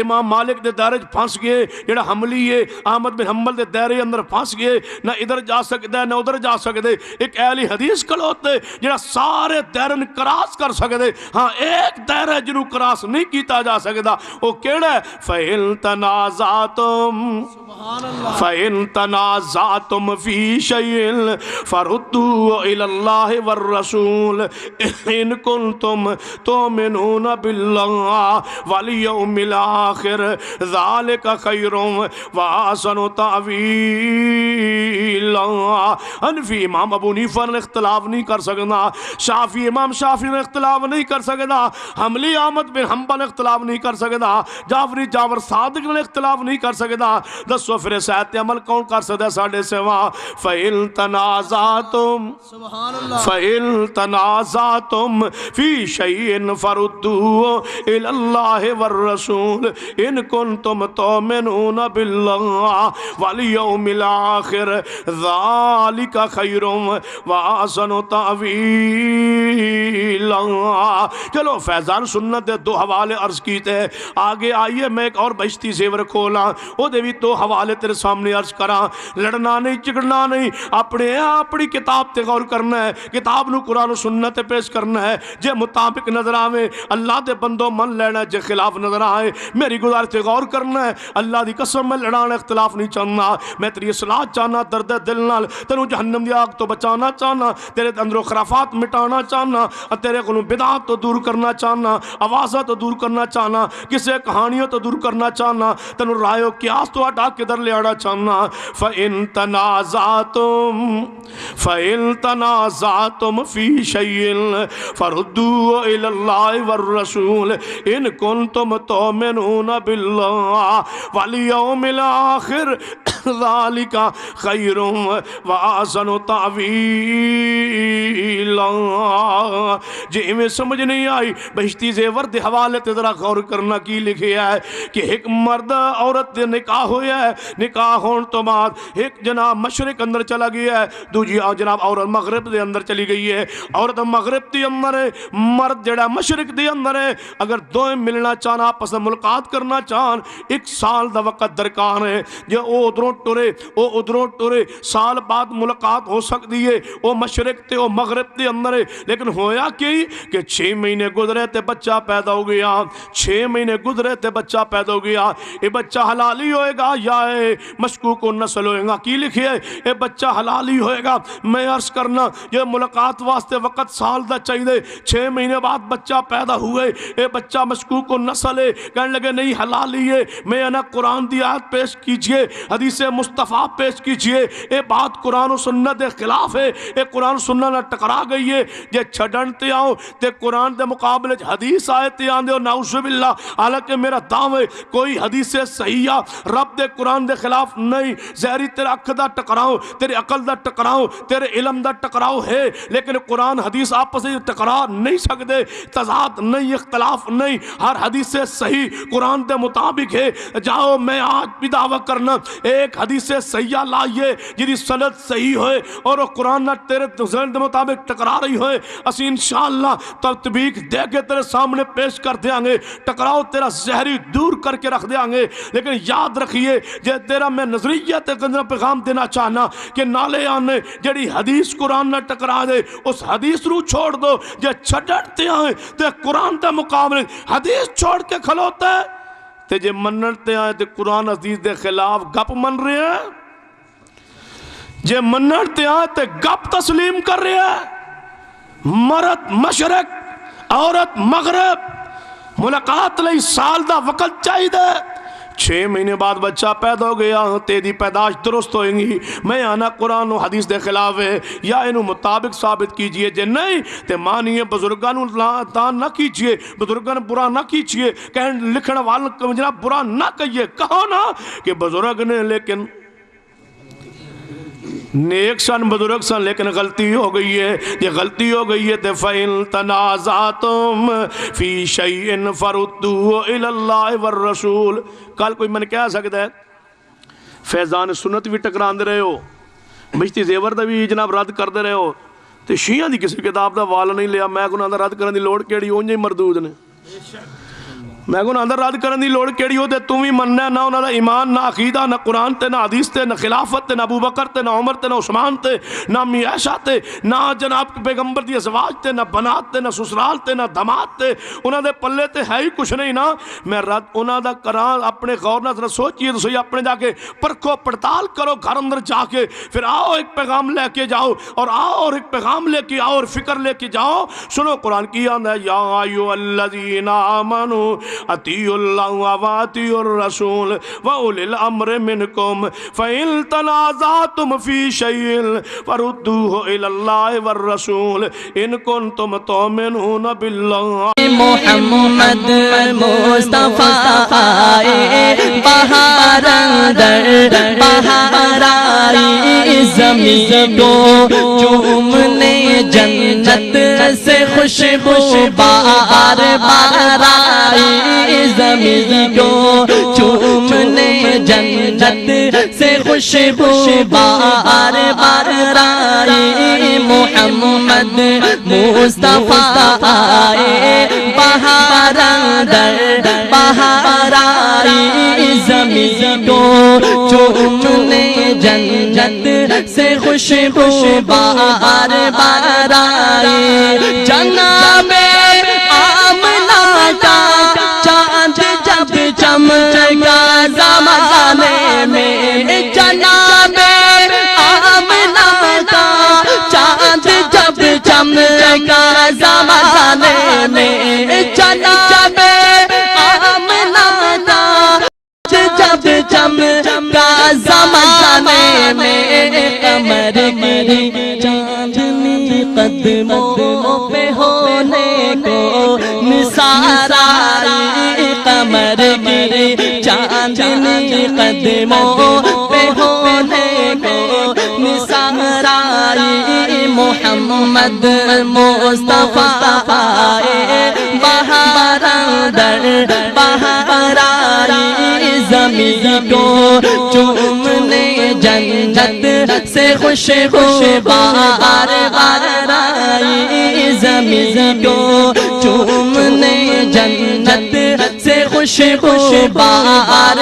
امام مالک دے دائرے پھنس گئے، جڑا حملی ہے احمد بن حنبل دے دائرے اندر پھنس گئے، نہ ادھر جا سکتا ہے نہ ادھر جا سکتے۔ ایک اہل حدیث کھلوتے جڑا سارے دائرے کراس کر سکتے، ہاں ایک دائرہ جنہوں کراس نہیں کیتا جا سکتا، وہ کیڑا ہے؟ فَإِن تَنَازَعْتُمْ فَإِن تَنَازَعْتُمْ فِي شَيْءٍ فَرُدُّوهُ إِلَى اللَّهِ وَالرَّسُولِ إِن كُنتُمْ تُؤْمِنُونَ بِاللَّهِ وَالْيَوْمِ الْآخِرِ ذَلِكَ خَيْرٌ وَأَحْسَنُ تَأْوِيلًا۔ حنفی امام ابو حنیفہ نے اختلاف نہیں کر سکنا، شافعی امام شافعی نے اختلاف نہیں کر سکنا، حنبلی احمد بن حنبل نے اختلاف نہیں کر سکتا، جعفری جعفر صادق نے اختلاف نہیں کر سکتا۔ دسو پھر صحت عمل کون کر سکتا ہے ساڑھے سوا؟ فَإِن تَنَازَعْتُمْ فَإِن تَنَازَعْتُمْ فِي شَيْءٍ فَرُدُّوهُ إِلَى اللَّهِ وَالرَّسُولِ إِن كُنتُمْ تُؤْمِنُونَ بِاللَّهِ وَالْيَوْمِ الْآخِرِ ذَلِكَ خَيْرٌ وَأَحْسَنُ تَأْوِيلًا۔ چلو فیضان سنت دے دو حوالے عرض کیتے ہیں، آگے آئیے میں ایک اور بہشتی زیور کھولا، وہ دے بھی دو حوالے تیرے سامنے عرض کرا۔ لڑنا نہیں چگڑنا نہیں، اپنی کتاب تے غور کرنا ہے، کتاب نو قرآن و سنت پیش کرنا ہے، جے مطابق نظر آوے اللہ دے بندوں من لینا ہے، جے خلاف نظر آئے میری گزار تے غور کرنا ہے۔ اللہ دی قسم میں لڑانا اختلاف نہیں چاہنا، میں تیری اصلاح چاہنا، درد دل نال تینوں جہنم دی آگ تو بچانا چاہنا، تیرے اندروں خرافات مٹانا چاہنا، تیرے کو بدعات تو دور کرنا چاہنا، آوازہ تو دور کرنا چاہنا، کسے کہانیوں تو دور کرنا چاہنا، تینوں رائے و قیاس تو ہٹا کے در لے آنا چاہنا۔ فَإِن تَنَازَعْتُمْ فِي شَيْءٍ فَرُدُّوهُ إِلَى اللَّهِ وَالرَّسُولِ إِن كُنتُمْ تُؤْمِنُونَ بِاللَّهِ وَالْيَوْمِ الْآخِرِ ذَلِكَ خَيْرٌ وَأَحْسَنُ تَأْوِيلًا۔ جی میں سمجھ نہیں آئی بہشتی زیور دے حوالے تے ذرا غور کرنا کی لکھیا ہے کہ ایک مرد عورت دے نکاح ہویا ہے، نکاح ہون تو بعد ایک جناب مشرق اندر چلا گیا ہے، دوجی جناب عورت مغرب دے اندر چلی گئی ہے، عورت مغرب دے اندر ہے، مرد جڑا مشرق دے اندر ہے۔ اگر دوئے ملنا چاہنا، آپس میں ملاقات کرنا چاہن، ایک سال دا وقت درکار ہے، جے او ادھروں ٹرے او ادھروں ٹرے، سال بعد ملاقات ہو سکتی ہے، او مشرق تے او مغرب دے اندر ہے۔ لیکن ہویا کہ 6 مہینے گزرے تے بچہ پیدا ہو گیا، 6 مہینے گزرے تے بچہ پیدا ہو گیا، اے بچہ حلالی ہوئے گا یا اے مشکوک و نسل ہوئے گا؟ کی لکھے اے بچہ حلالی ہوئے گا۔ میں عرض کرنا یہ ملاقات واسطے وقت سال دا چاہیے، 6 مہینے بعد بچہ پیدا ہوئے، اے بچہ مشکوک و نسل ہے، کہنے لگے نہیں حلالی ہے۔ میں انا قرآن دی آیت پیش کیجئے، حدیث مصطفیٰ پیش کیجئے، اے بات قرآن و سنت دے خلاف ہے، اے قرآن سنت نہ ٹکرا گئی ہے، جے چھڑن تے آؤ تے قرآن دے مقابلے حدیث آئے تے آندے ہو نعوذ باللہ۔ حالانکہ میرا دعوے کوئی حدیث صحیحہ رب دے قرآن دے خلاف نہیں، ظاہری تیرا عقل دا ٹکراؤ، تیرے عقل دا ٹکراؤ، تیرے علم دا ٹکراؤ ہے، لیکن قرآن حدیث آپس سے ٹکرا نہیں سکتے، تضاد نہیں، اختلاف نہیں، ہر حدیث صحیح قرآن دے مطابق ہے۔ جاؤ میں آج بھی دعویٰ کرنا ایک حدیث صحیحہ لائیے جدی سند صحیح ہوئے اور وہ قرآن نہ تیرے سند دے مطابق ٹکرا رہی ہوئے، اسی انشاءاللہ تطبیق دے کے تیرے سامنے پیش کر دیاں گے، ٹکراؤ تیرا زہری دور کر کے رکھ دیاں گے۔ لیکن یاد رکھیے جے تیرا میں نظریہ تے گندرہ پیغام دینا چاہنا کہ نالے آنے جڑی حدیث قرآن نہ ٹکرا دے اس حدیث رو چھوڑ دو، جے چھڑتے آئے تے قرآن تے مقابلے حدیث چھوڑ کے کھلوتے تے جے مننتے آئے تے قرآن حدیث دے خلاف گپ من رہے ہیں، جے مننتے آئے تے گپ تسلیم کر رہے ہیں۔ مرد مشرق عورت مغرب ملاقات لئی سال دا وقت چاہی دے، 6 مہینے بعد بچہ پیدا ہو گیا، تیری پیداش درست ہوئیں گی۔ میں آنا قرآن و حدیث دے خلاف ہے یا انہوں مطابق ثابت کیجئے، جے نہیں تے مانیے بزرگان تان نہ کیجئے، بزرگان برا نہ کیجئے، کہیں لکھن والا جناب برا نہ کہیے، کہو نا کہ بزرگ نے لیکن نیک سن بزرگ سن لیکن غلطی ہو گئی ہے، یہ غلطی ہو گئی ہے۔ فَإِن تَنَازَعْتُمْ فِي شَيْءٍ فَرُدُّوهُ إِلَى اللَّهِ وَالرَّسُولِ۔ کل کوئی من کہہ سکتا ہے فیضان سنت بھی ٹکران دے رہے ہو، بہشتی زیور دا بھی جناب رد کر دے رہے ہو، تو شیعہ دی کسی کتاب دا والا نہیں لیا، میں کو نہ رد کرنے دی لوڑ کیڑی اونجے ہی مردود نے۔ میں کو اندر رد کرن دی لوڑ کیڑی ہو تے تم بھی مننا نہ انہاں دا ایمان نہ عقیدہ نہ قرآن تے نہ حدیث تے نہ خلافت تے نہ ابو بکر تے نہ عمر تے نہ عثمان تے نہ امی عائشہ تے نہ جناب پیغمبر دی ازواج تے نہ بنات تے نہ سسرال تے نہ داماد تے انہاں دے پلے تے ہے ہی کچھ نہیں نا. میں رد انہاں دا کراں اپنے غور نال سوچئے تو صحیح اپنے جا کے پرکھو پڑتال کرو گھر اندر جا کے پھر آؤ ایک پیغام لے کے جاؤ اور آؤ اور ایک پیغام لے کے آؤ اور فکر لے کے جاؤ. سنو قرآن کی آندا ہے یا ایھا الذین آمنوا اطیعوا اللہ واطیعوا الرسول واولی الامر منکم فإن تنازعتم فی شیء فردوہ الی اللہ والرسول ان کنتم تؤمنون باللہ. محمد مصطفیٰ آئے بہار اندر بہار آئی زمین کو چومنے جنت سے خوشبو بار بار آئی زمین کو چومنے جنت سے خوشبو بار بار آئی. محمد مصطفیٰ آئے بہار اندر بہار آئی زمین کو چومنے جنت سے خوشبو بار بار آئی. جناب آمنہ کا چاند جب چمکا زمانے میں جناب آمنہ کا چاند جب چمکا زمانے میں جناب آمنہ کا جب چمکا زمانے میں قمر گری چاندنی قدموں پہ ہونے کو نثار آئی. قمر گری چاندنی قدموں پہ ہونے کو نثار آئی. محمد مصطفیٰ آئے بہار اندر بہار آئی زمین کو چومنے جنت سے خوشبو بار بار آئی زمین کو چومنے جنت سے خوشبو بار